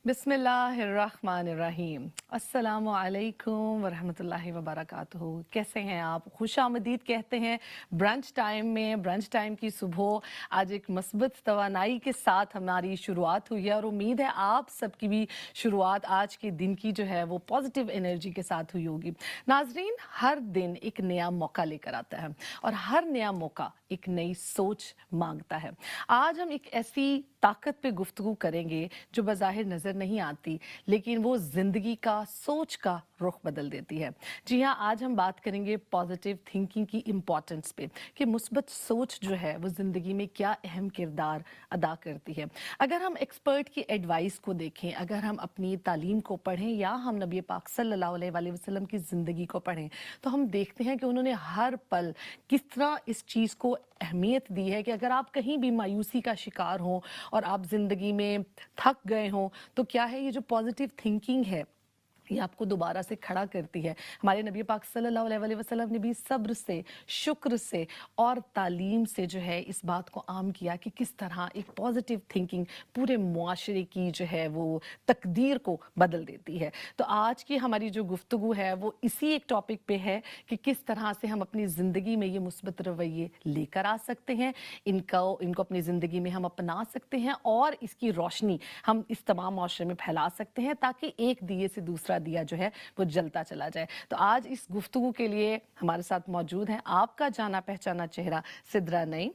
बिस्मिल्लाहिर्रहमानिर्रहीम। अस्सलामु अलैकुम वरहमतुल्लाहि वबरकातुहू। कैसे हैं आप? खुशामदीद कहते हैं ब्रंच टाइम में। ब्रंच टाइम की सुबह आज एक मस्बत तवानाई के साथ हमारी शुरुआत हुई है और उम्मीद है आप सबकी भी शुरुआत आज के दिन की जो है वो पॉजिटिव एनर्जी के साथ हुई होगी। नाजरीन, हर दिन एक नया मौका लेकर आता है और हर नया मौका एक नई सोच मांगता है। आज हम एक ऐसी ताकत पे गुफ्तगू करेंगे जो बज़ाहिर नज़र नहीं आती, लेकिन वो ज़िंदगी का, सोच का रुख बदल देती है। जी हाँ, आज हम बात करेंगे पॉजिटिव थिंकिंग की इम्पॉर्टेंस पे कि मुस्बत सोच जो है वो ज़िंदगी में क्या अहम किरदार अदा करती है। अगर हम एक्सपर्ट की एडवाइस को देखें, अगर हम अपनी तालीम को पढ़ें या हम नबी पाक सल्लल्लाहु अलैहि वसल्लम की ज़िंदगी को पढ़ें, तो हम देखते हैं कि उन्होंने हर पल किस तरह इस चीज़ को अहमियत दी है कि अगर आप कहीं भी मायूसी का शिकार हों और आप ज़िंदगी में थक गए हों, तो क्या है, ये जो पॉजिटिव थिंकिंग है ये आपको दोबारा से खड़ा करती है। हमारे नबी पाक सल्लल्लाहु अलैहि वसल्लम ने भी सब्र से, शुक्र से और तालीम से जो है इस बात को आम किया कि किस तरह एक पॉजिटिव थिंकिंग पूरे मुआशरे की जो है वो तकदीर को बदल देती है। तो आज की हमारी जो गुफ्तगू है वो इसी एक टॉपिक पे है कि किस तरह से हम अपनी ज़िंदगी में ये मुस्बत रवैये लेकर आ सकते हैं, इनको अपनी ज़िंदगी में हम अपना सकते हैं और इसकी रोशनी हम इस तमाम माशरे में फैला सकते हैं ताकि एक दिए से दूसरा दिया जो है वो जलता चला जाए। तो आज इस गुफ्तगू के लिए हमारे साथ मौजूद हैं आपका जाना पहचाना चेहरा सिद्रा नईम।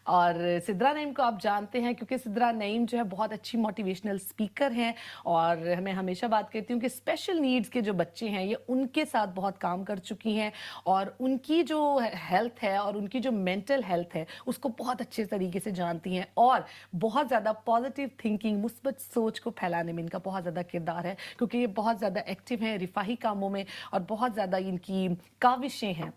और सिद्रा नईम को आप जानते हैं क्योंकि सिद्रा नईम जो है बहुत अच्छी मोटिवेशनल स्पीकर हैं और मैं हमेशा बात करती हूँ कि स्पेशल नीड्स के जो बच्चे हैं ये उनके साथ बहुत काम कर चुकी हैं और उनकी जो हेल्थ है और उनकी जो मेंटल हेल्थ है उसको बहुत अच्छे तरीके से जानती हैं और बहुत ज़्यादा पॉजिटिव थिंकिंग, मुस्बत सोच को फैलाने में इनका बहुत ज़्यादा किरदार है क्योंकि ये बहुत ज़्यादा एक्टिव हैं रिफाही कामों में और बहुत ज़्यादा इनकी काविशें हैं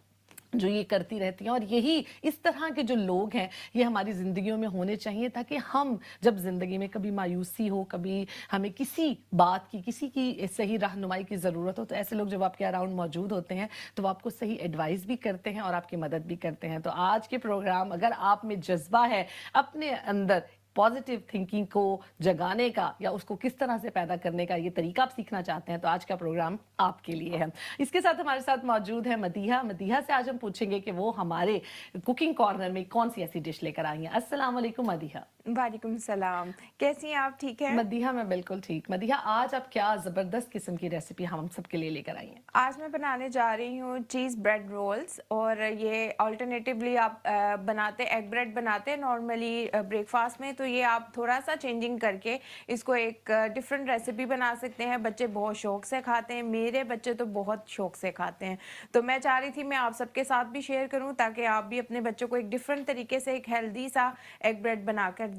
जो ये करती रहती हैं। और यही इस तरह के जो लोग हैं ये हमारी ज़िंदगियों में होने चाहिए ताकि हम जब ज़िंदगी में कभी मायूसी हो, कभी हमें किसी बात की, किसी की सही रहनुमाई की ज़रूरत हो, तो ऐसे लोग जब आपके अराउंड मौजूद होते हैं तो वो आपको सही एडवाइस भी करते हैं और आपकी मदद भी करते हैं। तो आज के प्रोग्राम, अगर आप में जज्बा है अपने अंदर पॉजिटिव थिंकिंग को जगाने का या उसको किस तरह से पैदा करने का ये तरीका आप सीखना चाहते हैं, तो आज का प्रोग्राम आपके लिए है। इसके साथ हमारे साथ मौजूद है मदीहा। मदीहा से आज हम पूछेंगे कि वो हमारे कुकिंग कॉर्नर में कौन सी ऐसी डिश लेकर आई हैं। अस्सलाम वालेकुम मदीहा। वालेकुम सलाम। कैसी हैं आप? ठीक है मदीहा, मैं बिल्कुल ठीक। मदीहा, आज आप क्या ज़बरदस्त किस्म की रेसिपी हम सबके लिए लेकर आई हैं? आज मैं बनाने जा रही हूँ चीज़ ब्रेड रोल्स। और ये अल्टरनेटिवली आप बनाते एग ब्रेड बनाते हैं नॉर्मली ब्रेकफास्ट में, तो ये आप थोड़ा सा चेंजिंग करके इसको एक डिफरेंट रेसिपी बना सकते हैं। बच्चे बहुत शौक से खाते हैं, मेरे बच्चे तो बहुत शौक से खाते हैं। तो मैं चाह रही थी मैं आप सबके साथ भी शेयर करूँ ताकि आप भी अपने बच्चों को एक डिफरेंट तरीके से एक हेल्दी सा एग ब्रेड बना कर दें।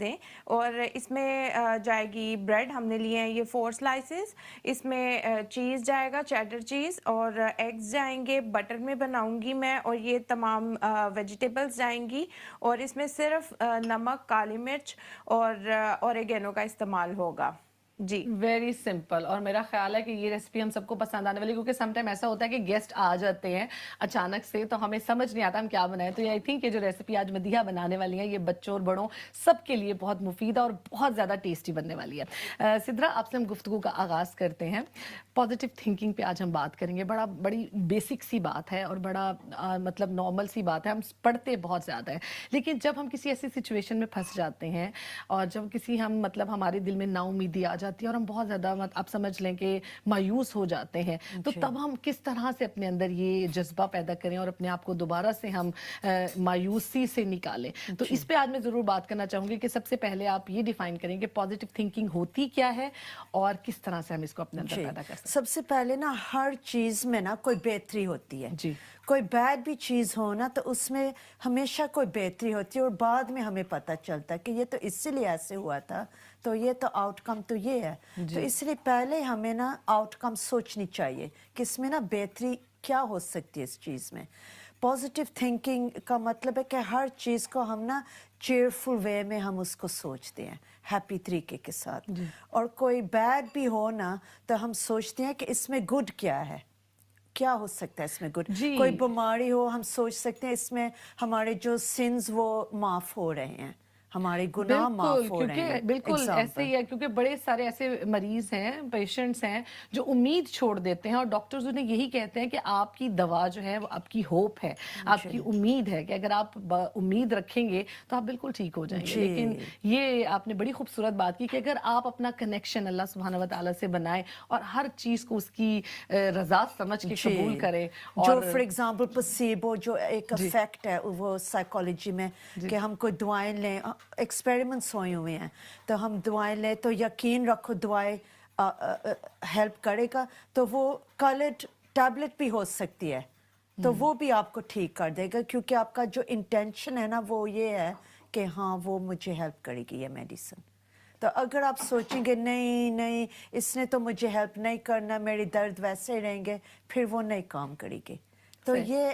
और इसमें जाएगी ब्रेड, हमने लिए हैं ये 4 स्लाइसेस। इसमें चीज़ जाएगा, चेडर चीज़, और एग्स जाएंगे, बटर में बनाऊंगी मैं, और ये तमाम वेजिटेबल्स जाएंगी। और इसमें सिर्फ नमक, काली मिर्च और ऑरिगेनो का इस्तेमाल होगा जी। Very simple. और मेरा ख्याल है कि ये रेसिपी हम सबको पसंद आने वाली, क्योंकि समटाइम ऐसा होता है कि गेस्ट आ जाते हैं अचानक से तो हमें समझ नहीं आता हम क्या बनाएं। तो आई थिंक ये जो रेसिपी आज मदीहा बनाने वाली है ये बच्चों और बड़ों सबके लिए बहुत मुफीद और बहुत ज़्यादा टेस्टी बनने वाली है। सिद्रा, आपसे हम गुफ्तगू का आगाज़ करते हैं। पॉजिटिव थिंकिंग पे आज हम बात करेंगे। बड़ी बेसिक सी बात है और बड़ा मतलब नॉर्मल सी बात है, हम पढ़ते बहुत ज़्यादा है, लेकिन जब हम किसी ऐसी सिचुएशन में फंस जाते हैं और जब किसी हम मतलब हमारे दिल में नाउमीदी आ जाती है और हम बहुत ज़्यादा आप समझ लें कि मायूस हो जाते हैं, तो तब हम किस तरह से अपने अंदर ये जज्बा पैदा करें और अपने आप को दोबारा से हम मायूसी से निकालें। तो इस पे आज मैं ज़रूर बात करना चाहूँगी कि सबसे पहले आप ये डिफाइन करें कि पॉजिटिव थिंकिंग होती क्या है और किस तरह से हम इसको अपने अंदर पैदा कर सकते हैं। सबसे पहले ना हर चीज़ में ना कोई बेहतरी होती है जी। कोई बैड भी चीज़ हो ना तो उसमें हमेशा कोई बेहतरी होती है और बाद में हमें पता चलता है कि ये तो इसीलिए ऐसे हुआ था, तो ये तो आउटकम तो ये है। तो इसलिए पहले हमें ना आउटकम सोचनी चाहिए कि इसमें ना बेहतरी क्या हो सकती है इस चीज़ में। पॉजिटिव थिंकिंग का मतलब है कि हर चीज़ को हम ना चेयरफुल वे में हम उसको सोचते हैं, हैप्पी तरीके के साथ। और कोई बैड भी हो ना तो हम सोचते हैं कि इसमें गुड क्या है, क्या हो सकता है इसमें गुड। कोई बीमारी हो हम सोच सकते हैं इसमें हमारे जो सिंस वो माफ़ हो रहे हैं, ہمارے گناہ معاف ہو رہے ہیں. بالکل ایسے ہی ہے, کیونکہ بڑے سارے ایسے مریض ہیں, پیشنٹس ہیں جو امید چھوڑ دیتے ہیں, اور ڈاکٹرز انہیں یہی کہتے ہیں کہ آپ کی دوا جو ہے وہ آپ کی ہوپ ہے, آپ کی امید ہے, کہ اگر آپ امید رکھیں گے تو آپ بالکل ٹھیک ہو جائیں گے. لیکن یہ آپ نے بڑی خوبصورت بات کی کہ اگر آپ اپنا کنیکشن اللہ سبحانہ و تعالیٰ سے بنائیں اور ہر چیز کو اس کی رضا سمجھ کے قبول کریں. جو فار ایگزامپل پلاسیبو جو ایک افیکٹ ہے وہ سائیکالوجی میں, کہ ہم کوئی دعائیں لیں, ایکسپیریمنٹس ہوئے ہیں, تو ہم دعائیں لیں تو یقین رکھو دعائیں ہیلپ کرے گا, تو وہ کلرڈ ٹیبلٹ بھی ہو سکتی ہے, تو وہ بھی آپ کو ٹھیک کر دے گا, کیونکہ آپ کا جو انٹینشن ہے نا وہ یہ ہے کہ ہاں وہ مجھے ہیلپ کرے گی یہ میڈیسن. تو اگر آپ سوچیں گے نہیں اس نے تو مجھے ہیلپ نہیں کرنا, میری درد ویسے ہی رہیں گے, پھر وہ نہیں کام کرے گی. تو یہ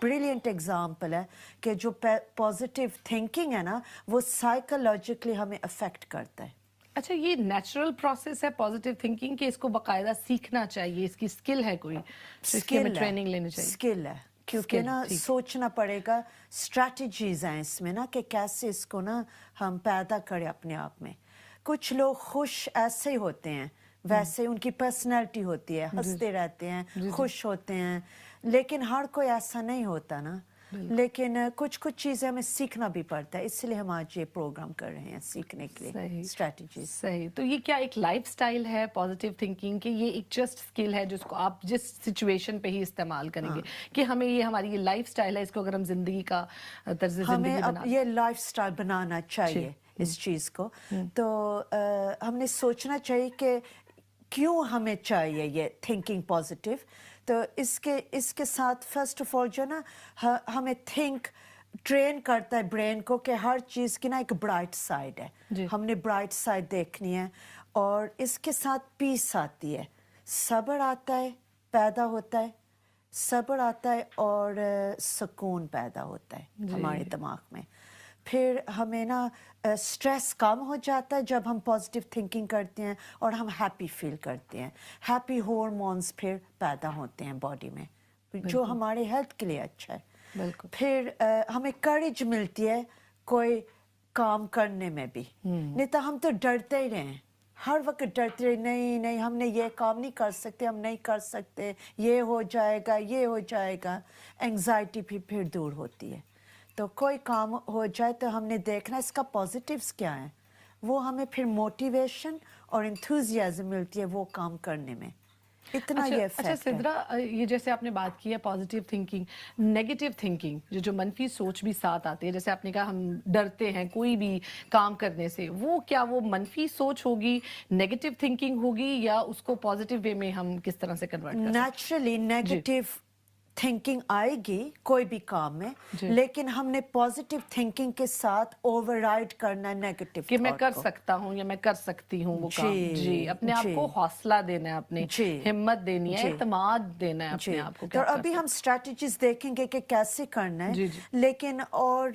بریلینٹ ایگزامپل ہے کہ جو پازیٹیو تھنکنگ ہے نا وہ سائیکولوجیکلی ہمیں افیکٹ کرتا ہے. اچھا, یہ نیچرل پروسیس ہے پازیٹیو تھنکنگ کہ اس کو باقاعدہ سیکھنا چاہیے, اس کی سکل ہے کوئی, اس کی ہمیں ٹریننگ لینی چاہیے؟ سکل ہے, کیونکہ نا سوچنا پڑے گا, اسٹریٹجیز ہیں اس میں نا کہ کیسے اس کو نا ہم پیدا کریں اپنے آپ میں. کچھ لوگ خوش ایسے ہی ہوتے ہیں, ویسے ان کی پرسنالٹی ہوتی ہے, ہنستے رہتے ہیں, خوش ہوتے ہیں, لیکن ہر کوئی ایسا نہیں ہوتا نا. لیکن کچھ چیزیں ہمیں سیکھنا بھی پڑتا ہے, اس لیے ہم آج یہ پروگرام کر رہے ہیں سیکھنے کے لیے اسٹریٹجیز. صحیح. تو یہ کیا ایک لائف سٹائل ہے پازیٹیو تھنکنگ, کہ یہ ایک جسٹ اسکل ہے جس کو آپ جس سچویشن پہ ہی استعمال کریں گے, کہ ہمیں یہ ہماری یہ لائف سٹائل ہے, اس کو اگر ہم زندگی کا طرز زندگی ہمیں بنا اب یہ لائف سٹائل بنانا چاہیے اس چیز کو, تو ہم نے سوچنا چاہیے کہ کیوں ہمیں چاہیے یہ تھنکنگ پازیٹیو. تو اس کے ساتھ فرسٹ آف آل جو نا ہمیں تھنک ٹرین کرتا ہے برین کو کہ ہر چیز کی نا ایک برائٹ سائڈ ہے, ہم نے برائٹ سائڈ دیکھنی ہے. اور اس کے ساتھ پیس آتی ہے, صبر آتا ہے, پیدا ہوتا ہے, صبر آتا ہے اور سکون پیدا ہوتا ہے ہمارے دماغ میں. پھر ہمیں نا اسٹریس کم ہو جاتا ہے جب ہم پازیٹیو تھنکنگ کرتے ہیں, اور ہم ہیپی فیل کرتے ہیں. ہیپی ہارمونس پھر پیدا ہوتے ہیں باڈی میں, جو ہمارے ہیلتھ کے لیے اچھا ہے. بالکل. پھر ہمیں کریج ملتی ہے کوئی کام کرنے میں بھی, نہیں تو ہم تو ڈرتے ہی رہے, ہر وقت ڈرتے رہے, نہیں ہم نے یہ کام نہیں کر سکتے, ہم نہیں کر سکتے, یہ ہو جائے گا, یہ ہو جائے گا. اینگزائٹی پھر دور ہوتی ہے. تو کوئی کام ہو جائے تو ہم نے دیکھنا اس کا پازیٹیوز کیا ہیں, وہ ہمیں پھر موٹیویشن اور انتھوزیازم ملتی ہے وہ کام کرنے میں. اتنا یہ اچھا سدرا, یہ جیسے آپ نے بات کی ہے پازیٹیو تھنکنگ, نیگیٹیو تھنکنگ جو منفی سوچ بھی ساتھ آتی ہے, جیسے آپ نے کہا ہم ڈرتے ہیں کوئی بھی کام کرنے سے, وہ کیا وہ منفی سوچ ہوگی, نیگیٹیو تھنکنگ ہوگی, یا اس کو پازیٹیو وے میں ہم کس طرح سے کنورٹ کریں؟ نیچرلی نیگیٹیو تھنکنگ آئے گی کوئی بھی کام میں, لیکن ہم نے پازیٹیو تھنکنگ کے ساتھ اوور رائڈ کرنا نیگیٹیو کہ میں کر سکتا ہوں یا میں کر سکتی ہوں وہ کام. اپنے آپ کو حوصلہ دینا ہے, اپنے ہمت دینی ہے, اعتماد دینا ہے اپنے آپ کو. تو ابھی ہم اسٹریٹجیز دیکھیں گے کہ کیسے کرنا ہے, لیکن اور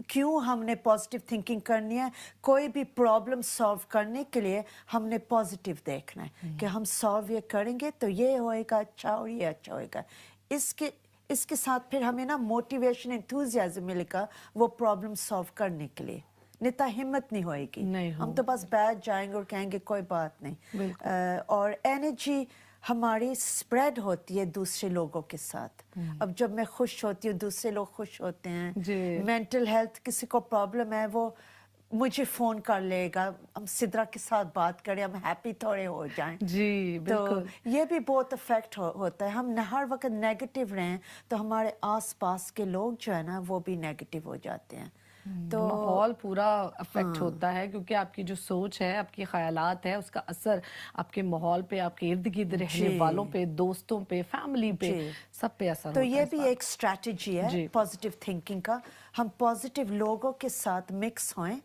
کیوں ہم نے پازیٹیو تھنکنگ کرنی ہے. کوئی بھی پرابلم سالو کرنے کے لیے ہم نے پازیٹیو دیکھنا ہے کہ ہم سالو یہ کریں گے تو یہ ہوئے گا اچھا اور یہ اچھا ہوئے گا. اس کے ساتھ پھر ہمیں نا موٹیویشن انتھوزیازم ملے گا وہ پرابلم سالو کرنے کے لیے, نہیں تو ہمت نہیں ہوئے گی, ہم تو بس بیٹھ جائیں گے اور کہیں گے کوئی بات نہیں. اور انرجی ہماری اسپریڈ ہوتی ہے دوسرے لوگوں کے ساتھ. اب جب میں خوش ہوتی ہوں دوسرے لوگ خوش ہوتے ہیں. مینٹل ہیلتھ کسی کو پرابلم ہے وہ مجھے فون کر لے گا, ہم سدرا کے ساتھ بات کریں, ہم ہیپی تھوڑے ہو جائیں. تو یہ بھی بہت افیکٹ ہوتا ہے. ہم ہر وقت نیگیٹو رہیں تو ہمارے آس پاس کے لوگ جو ہے نا وہ بھی نیگیٹو ہو جاتے ہیں. تو ماحول پورا افیکٹ ہوتا ہے, کیونکہ آپ کی جو سوچ ہے, آپ کے خیالات ہے, اس کا اثر آپ کے ماحول پہ, آپ کے ارد گرد رہنے والوں پہ, دوستوں پہ, فیملی پہ, سب پہ اثر ہوتا ہے. تو یہ بھی ایک اسٹریٹجی ہے پازیٹیو تھنکنگ کا. ہم پازیٹیو لوگوں کے ساتھ مکس ہوئیں,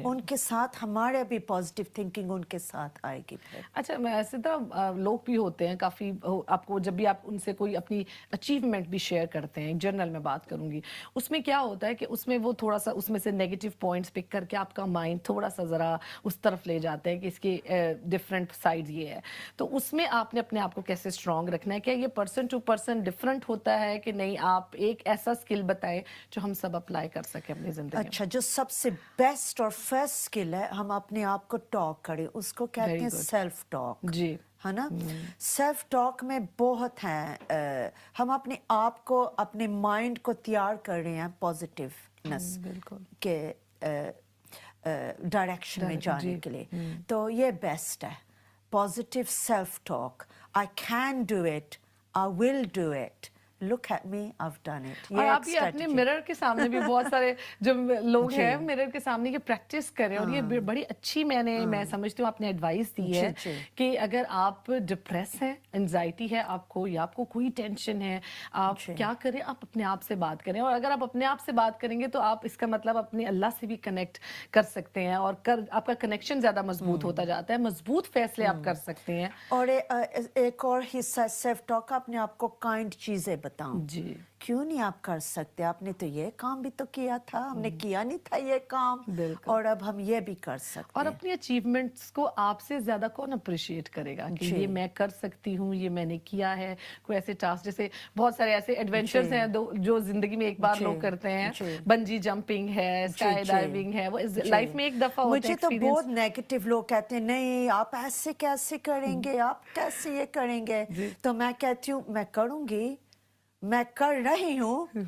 ان کے ساتھ ہمارے بھی پازیٹیو تھنکنگ ان کے ساتھ آئے گی. اچھا, میں ایسے طرح لوگ بھی ہوتے ہیں کافی, آپ کو جب بھی آپ ان سے کوئی اپنی اچیومنٹ بھی شیئر کرتے ہیں, جنرل میں بات کروں گی, اس میں کیا ہوتا ہے کہ اس میں وہ تھوڑا سا اس میں سے نیگیٹو پوائنٹس پک کر کے آپ کا مائنڈ تھوڑا سا ذرا اس طرف لے جاتے ہیں کہ اس کے ڈفرینٹ سائڈ یہ ہے. تو اس میں آپ نے اپنے آپ کو کیسے اسٹرانگ رکھنا ہے؟ کیا یہ پرسن ٹو پرسن ڈفرینٹ ہوتا ہے کہ نہیں, آپ ایک ایسا اسکل بتائیں جو ہم سب اپنا अप्लाई कर सके अपनी जिंदगी में? अच्छा, जो सबसे बेस्ट और फर्स्ट स्किल है, हम अपने आप को टॉक करें, उसको कहते Very हैं good. सेल्फ टॉक, जी है ना? सेल्फ टॉक में बहुत हैं, हम अपने आप को, अपने माइंड को तैयार कर रहे हैं पॉजिटिवनेस बिल्कुल के डायरेक्शन में जाने जी के लिए, तो ये बेस्ट है। Positive self talk, I can do it, I will do it, look at me, I have done it. और आप ये अपने मिरर के सामने भी बहुत सारे जो लोग जी। हैं मिरर के सामने की प्रैक्टिस करें, और ये बड़ी अच्छी मैं समझती हूँ आपने एडवाइस दी है जी। कि अगर आप डिप्रेस हैं, एंजाइटी है आपको, या आपको कोई टेंशन है, आप जी। क्या करें, आप अपने आप से बात करें। और अगर आप अपने आप से बात करेंगे तो आप, इसका मतलब अपने अल्लाह से भी कनेक्ट कर सकते हैं, और आपका कनेक्शन ज्यादा मजबूत होता जाता है, मजबूत फैसले आप कर सकते हैं। और एक और हिस्सा सेल्फ टॉक, अपने आप को काइंड चीजें बताऊं, जी क्यों नहीं आप कर सकते, आपने तो ये काम भी तो किया था, हमने किया नहीं था ये काम, बिल्कुल। और अब हम ये भी कर सकते और हैं। अपनी अचीवमेंट्स को आपसे ज्यादा कौन अप्रिशिएट करेगा कि जी। ये मैं कर सकती हूँ, ये मैंने किया है। कोई ऐसे टास्क, जैसे बहुत सारे ऐसे एडवेंचर्स जी। हैं जो जिंदगी में एक बार जी। लोग करते हैं, जी। बंजी जंपिंग है, स्काई जी। डाइविंग है, वो जी। लाइफ में एक दफा होता है मुझे तो एक्सपीरियंस। बहुत नेगेटिव लोग कहते हैं, नहीं आप ऐसे कैसे करेंगे, आप कैसे ये करेंगे, तो मैं कहती हूँ मैं करूंगी, मैं कर रही हूँ,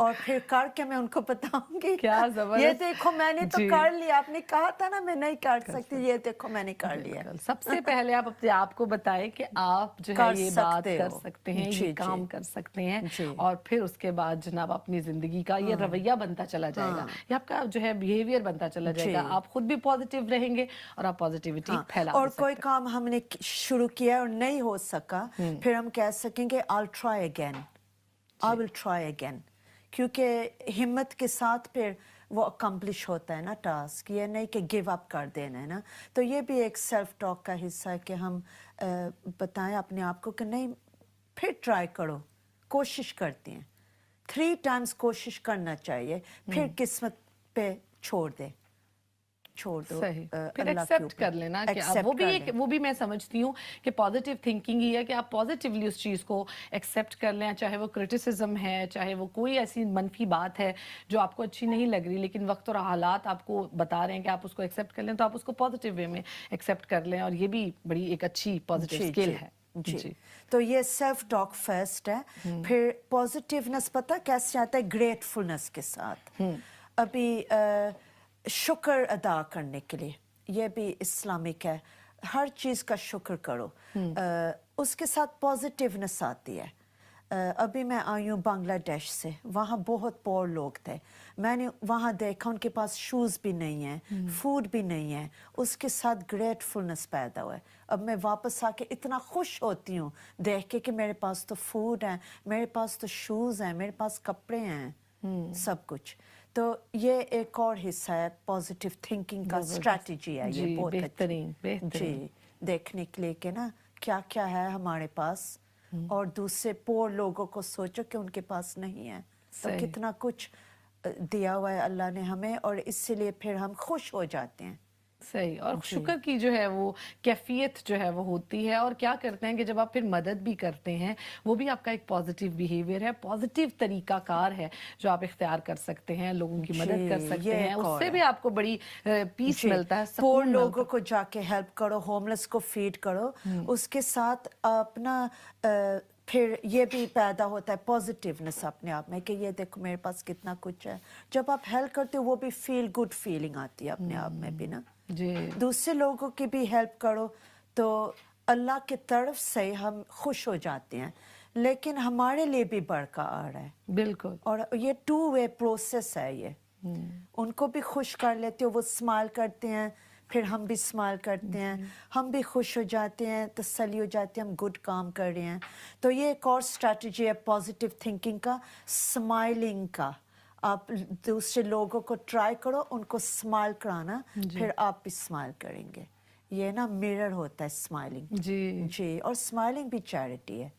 और फिर करके मैं उनको बताऊंगी, क्या जबरदस्त। ये देखो मैंने तो जी। कर लिया, आपने कहा था ना मैं नहीं कर सकती, ये देखो मैंने कर लिया। बिल्कुल। सबसे पहले आप अपने आप को बताएं कि आप जो है कर ये बात सकते कर हो। सकते हैं, जी, ये काम जी। कर सकते हैं, जी। और फिर उसके बाद जनाब अपनी जिंदगी का ये रवैया बनता चला जाएगा, ये आपका जो है बिहेवियर बनता चला जाएगा, जी। आप खुद भी पॉजिटिव रहेंगे और आप पॉजिटिविटी हाँ, फैला और भी सकते कोई हैं। काम हमने शुरू किया और नहीं हो सका, फिर हम कह सकेंगे I'll try again, I will try again, क्योंकि हिम्मत के साथ फिर वो अकम्प्लिश होता है ना टास्क, ये नहीं कि गिव अप कर देना है ना। तो ये भी एक सेल्फ टॉक का हिस्सा है कि हम बताएं अपने आप को कि नहीं, फिर ट्राई करो, कोशिश करते हैं, 3 टाइम्स कोशिश करना चाहिए, फिर किस्मत पे छोड़ दो, सही, फिर अल्लाह के एक्सेप्ट ऊपर। कर लेना कि आप, Accept वो भी कर एक, लें। वो भी मैं समझती हूँ कि पॉजिटिव थिंकिंग ही है कि आप पॉजिटिवली उस चीज़ को एक्सेप्ट कर लें, चाहे वो क्रिटिसिज्म है, चाहे वो कोई ऐसी मनफी बात है जो आपको अच्छी नहीं लग रही, लेकिन वक्त और हालात आपको बता रहे हैं कि आप उसको एक्सेप्ट कर लें, तो आप उसको पॉजिटिव वे में एक्सेप्ट कर लें, और ये भी बड़ी एक अच्छी पॉजिटिव जी, स्किल जी, है। जी। तो ये सेल्फ टॉक फर्स्ट है, फिर पॉजिटिवनेस पता कैसे आता है, ग्रेटफुलनेस के साथ। अभी शुक्र अदा करने के लिए, ये भी इस्लामिक है, हर चीज़ का शुक्र करो, उसके साथ पॉजिटिवनेस आती है। अभी मैं आई हूँ बांग्लादेश से, वहाँ बहुत पोर लोग थे, मैंने वहाँ देखा उनके पास शूज़ भी नहीं है, फूड भी नहीं है, उसके साथ ग्रेटफुलनेस पैदा हुआ है। अब मैं वापस आके इतना खुश होती हूँ देख के कि मेरे पास तो फूड है, मेरे पास तो शूज़ हैं, मेरे पास कपड़े हैं, सब कुछ। तो ये एक और हिस्सा है पॉजिटिव थिंकिंग का, स्ट्रैटेजी है ये, जी, बहुत बेहतरीन, अच्छी। बेहतरीन। जी, देखने के लिए कि ना क्या क्या है हमारे पास, और दूसरे पोर लोगों को सोचो कि उनके पास नहीं है, तो सही। कितना कुछ दिया हुआ है अल्लाह ने हमें, और इसीलिए फिर हम खुश हो जाते हैं। सही, और शुक्र की जो है वो कैफियत जो है वो होती है, और क्या करते हैं कि जब आप फिर मदद भी करते हैं, वो भी आपका एक पॉजिटिव बिहेवियर है, पॉजिटिव तरीकाकार है जो आप इख्तियार कर सकते हैं, लोगों की मदद कर जी, सकते ये हैं, एक और उससे है। भी आपको बड़ी पीस जी, मिलता है, पोर सुकून मिलता लोगों को जाके हेल्प करो, होमलेस को फीड करो, उसके साथ अपना फिर ये भी पैदा होता है पॉजिटिवनेस अपने आप में कि ये देखो मेरे पास कितना कुछ है। जब आप हेल्प करते हो वो भी फील गुड फीलिंग आती है अपने आप में भी ना। जी। दूसरे लोगों की भी हेल्प करो तो अल्लाह की तरफ से हम खुश हो जाते हैं, लेकिन हमारे लिए भी बरका आ रहा है, बिल्कुल। और ये 2 वे प्रोसेस है ये। उनको भी खुश कर लेते हो, वो स्माइल करते हैं, फिर हम भी स्माइल करते हैं, हम भी खुश हो जाते हैं, तसल्ली हो जाती है, हम गुड काम कर रहे हैं। तो ये एक और स्ट्रैटेजी है पॉजिटिव थिंकिंग का, स्माइलिंग का। आप दूसरे लोगों को ट्राई करो, उनको स्माइल कराना, फिर आप भी स्माइल करेंगे। ये ना मिरर होता है स्माइलिंग। जी। जी, और स्माइलिंग भी चैरिटी है।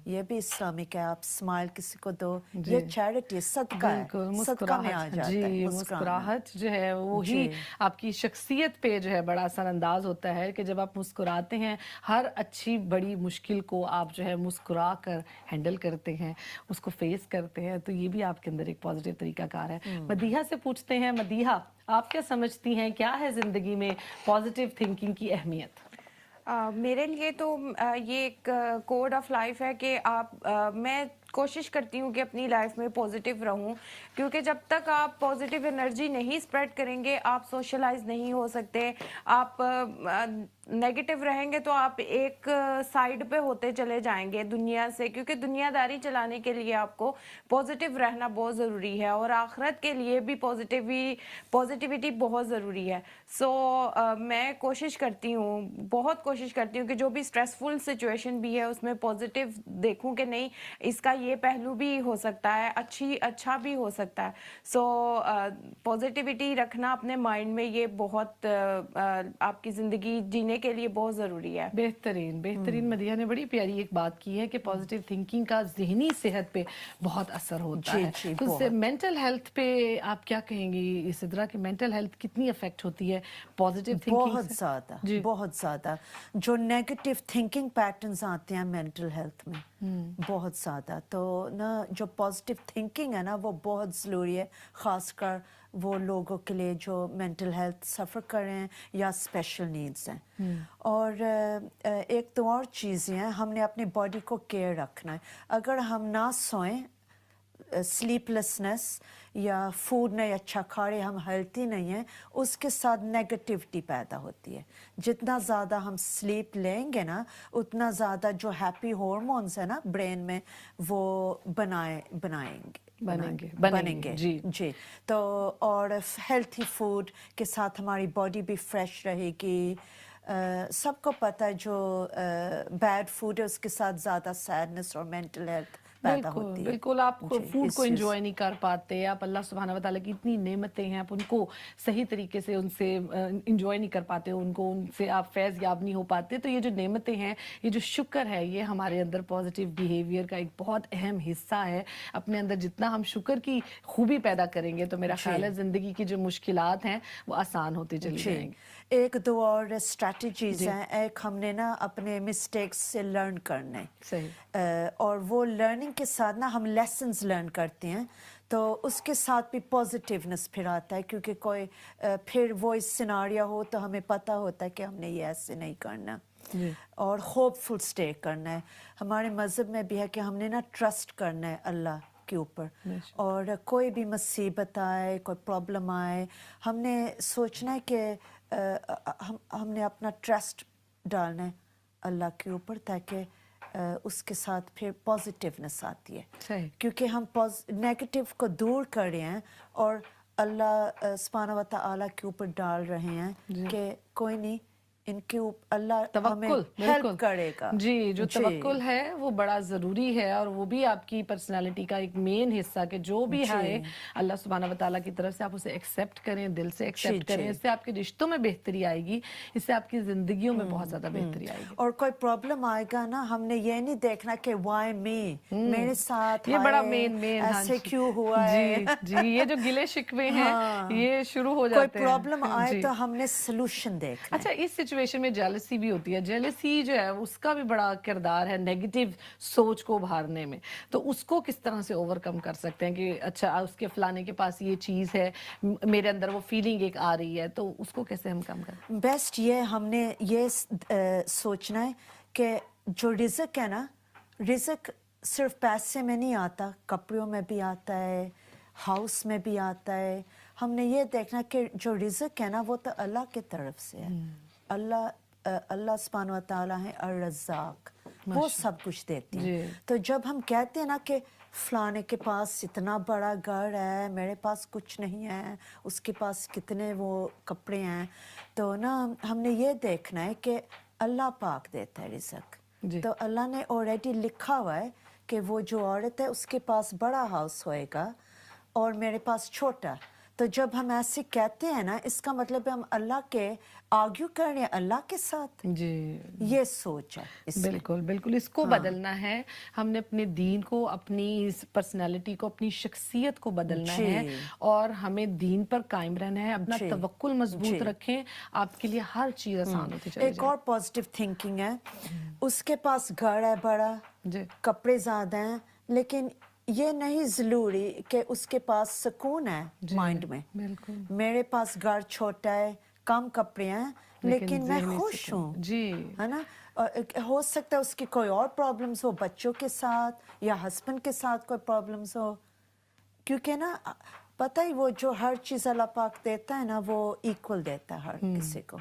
ये भी इस्लामिक है, आप स्माइल किसी को दो, ये चैरिटी सदका है, बिल्कुल सदका में आ मुस्कुराहट जाता जी है मुस्कुराहट जो है वो ही जी। आपकी शख्सियत पे जो है बड़ा असरअंदाज होता है कि जब आप मुस्कुराते हैं हर अच्छी बड़ी मुश्किल को आप जो है मुस्कुरा कर हैंडल करते हैं, उसको फेस करते हैं, तो ये भी आपके अंदर एक पॉजिटिव तरीकाकार है। मदीहा से पूछते हैं, मदीहा आप क्या समझती हैं, क्या है जिंदगी में पॉजिटिव थिंकिंग की अहमियत? मेरे लिए तो ये एक कोड ऑफ लाइफ है कि मैं कोशिश करती हूँ कि अपनी लाइफ में पॉजिटिव रहूँ, क्योंकि जब तक आप पॉजिटिव एनर्जी नहीं स्प्रेड करेंगे आप सोशलाइज नहीं हो सकते। आप नेगेटिव रहेंगे तो आप एक साइड पे होते चले जाएंगे दुनिया से, क्योंकि दुनियादारी चलाने के लिए आपको पॉजिटिव रहना बहुत ज़रूरी है और आखिरत के लिए भी पॉजिटिविटी बहुत ज़रूरी है। सो मैं कोशिश करती हूँ, बहुत कोशिश करती हूँ कि जो भी स्ट्रेसफुल सिचुएशन भी है उसमें पॉजिटिव देखूँ कि नहीं इसका ये पहलू भी हो सकता है, अच्छा भी हो सकता है। सो पॉजिटिविटी रखना अपने माइंड में ये बहुत आपकी ज़िंदगी जीने के लिए बहुत ज़रूरी है। बेहतरीन बेहतरीन। मदीहा ने बड़ी प्यारी एक बात की है कि पॉजिटिव थिंकिंग का ज़हनी सेहत पे बहुत असर होता जी, है। जी, तो उससे बहुत। मेंटल हेल्थ पे आप क्या कहेंगी, इस तरह की मेंटल हेल्थ कितनी अफेक्ट होती है पॉजिटिव थिंकिंग बहुत से? ज़्यादा, जी बहुत ज़्यादा। जो नेगेटिव थिंकिंग पैटर्न्स आते हैं मेंटल हेल्थ में, बहुत ज़्यादा। तो ना जो पॉजिटिव थिंकिंग है ना वो बहुत ज़रूरी है, ख़ासकर वो लोगों के लिए जो मेंटल हेल्थ सफ़र कर रहे हैं या स्पेशल नीड्स हैं। और एक तो और चीज़ें हैं, हमने अपनी बॉडी को केयर रखना है। अगर हम ना सोएं, स्लीपलेसनेस या फूड नहीं अच्छा खा रहे, हम हेल्थी नहीं हैं, उसके साथ नेगेटिविटी पैदा होती है। जितना ज़्यादा हम स्लीप लेंगे ना उतना ज़्यादा जो हैप्पी हार्मोन्स है ना ब्रेन में वो बनेंगे जी जी। तो और हेल्थी फूड के साथ हमारी बॉडी भी फ्रेश रहेगी। सबको पता है जो बैड फूड है उसके साथ ज़्यादा सैडनेस और मेंटल हेल्थ पैदा बिल्कुल होती है। बिल्कुल। आप जी, फूड इस को चीज़ एंजॉय नहीं कर पाते, आप अल्लाह सुब्हाना व तआला की इतनी नेमतें हैं आप उनको सही तरीके से उनसे एंजॉय नहीं कर पाते, उनको उनसे आप फैज़ याब नहीं हो पाते। तो ये जो नेमतें हैं, ये जो शुक्र है, ये हमारे अंदर पॉजिटिव बिहेवियर का एक बहुत अहम हिस्सा है। अपने अंदर जितना हम शुक्र की खूबी पैदा करेंगे तो मेरा ख्याल है ज़िंदगी की जो मुश्किलात हैं वो आसान होती चली जी। जाएंगी। एक दो और स्ट्रैटेजीज जी हैं। एक हमने ना अपने मिस्टेक्स से लर्न करने, सही और वो लर्निंग के साथ ना हम लेसन्स लर्न करते हैं तो उसके साथ भी पॉजिटिवनेस फिर आता है, क्योंकि कोई फिर वो इस सिनारियो हो तो हमें पता होता है कि हमने ये ऐसे नहीं करना जी और होपफुल स्टे करना है। हमारे मज़हब में भी है कि हमने ना ट्रस्ट करना है अल्लाह के ऊपर, बेशक। और कोई भी मुसीबत आए, कोई प्रॉब्लम आए, हमने सोचना है कि हमने अपना ट्रस्ट डालना है अल्लाह के ऊपर, ताकि उसके साथ फिर पॉजिटिवनेस आती है। सही क्योंकि हम नेगेटिव को दूर कर रहे हैं और अल्लाह सुब्हानहू व तआला के ऊपर डाल रहे हैं जी कि कोई नहीं, इनके ऊपर अल्लाह हमें तवक्कुल हेल्प बिल्कुल करेगा। जी। जो जी तवक्कुल है वो बड़ा ज़रूरी है और वो भी आपकी पर्सनालिटी का एक मेन हिस्सा कि जो भी जी है अल्लाह सुब्हाना व तआला की तरफ से आप उसे एक्सेप्ट करें, दिल से जी एक्सेप्ट करें। जी इससे आपके रिश्तों में बेहतरी आएगी, इससे आपकी ज़िंदगियों में बहुत ज़्यादा बेहतरी आएगी। और कोई प्रॉब्लम आएगा ना, हमने ये नहीं देखना कि वाई मी, मेरे साथ ये बड़ा हाय मेन हाँ ऐसे जी क्यों हुआ जी है। जी। ये जो गिले शिकवे हैं हाँ, ये शुरू हो कोई जाते प्रॉब्लम हैं आए जी। तो हमने सोल्यूशन देखना अच्छा, है। इस सिचुएशन में जेलसी भी होती है। जेलसी जो है उसका भी बड़ा किरदार है नेगेटिव सोच को उभारने में। तो उसको किस तरह से ओवरकम कर सकते हैं कि अच्छा उसके फलाने के पास ये चीज़ है, मेरे अंदर वो फीलिंग एक आ रही है, तो उसको कैसे हम कम करें? बेस्ट ये हमने ये सोचना है कि जो रिज़्क है ना, रिज़्क सिर्फ पैसे में नहीं आता, कपड़ों में भी आता है, हाउस में भी आता है। हमने ये देखना कि जो रिज़्क है ना वो तो अल्लाह की तरफ से है। अल्लाह सुब्हानहू व तआला है अर्रज़्ज़ाक़, वो सब कुछ देते हैं। जी तो जब हम कहते हैं ना कि फलाने के पास इतना बड़ा घर है, मेरे पास कुछ नहीं है, उसके पास कितने वो कपड़े हैं, तो ना हमने ये देखना है कि अल्लाह पाक देता है रिज़्क। जी तो अल्लाह ने ऑलरेडी लिखा हुआ है कि वो जो औरत है उसके पास बड़ा हाउस होएगा और मेरे पास छोटा। تو جب ہم ایسے کہتے ہیں نا اس کا مطلب ہے ہم اللہ کے آرگیو کر رہے ہیں اللہ کے ساتھ. جی یہ سوچ ہے اس میں. بالکل بالکل اس کو بدلنا ہے. ہم نے اپنے دین کو, اپنی پرسنالٹی کو, اپنی شخصیت کو بدلنا جی. ہے اور ہمیں دین پر قائم رہنا ہے. اپنا جی. توکل مضبوط جی. رکھیں, آپ کے لیے ہر چیز آسان ہوتی چلی ایک اور پازیٹیو تھنکنگ ہے, اس کے پاس گھر ہے بڑا, جی کپڑے زیادہ ہیں, لیکن یہ نہیں ضروری کہ اس کے پاس سکون ہے مائنڈ میں. بالکل میرے پاس گھر چھوٹا ہے, کم کپڑے ہیں, لیکن میں ذہنی خوش سکون. ہوں, جی ہے نا. ہو سکتا ہے اس کی کوئی اور پرابلمس ہو, بچوں کے ساتھ یا ہسبینڈ کے ساتھ کوئی پرابلمس ہو, کیونکہ نا پتہ ہی وہ جو ہر چیز اللہ پاک دیتا ہے نا وہ ایکول دیتا ہے ہر کسی کو.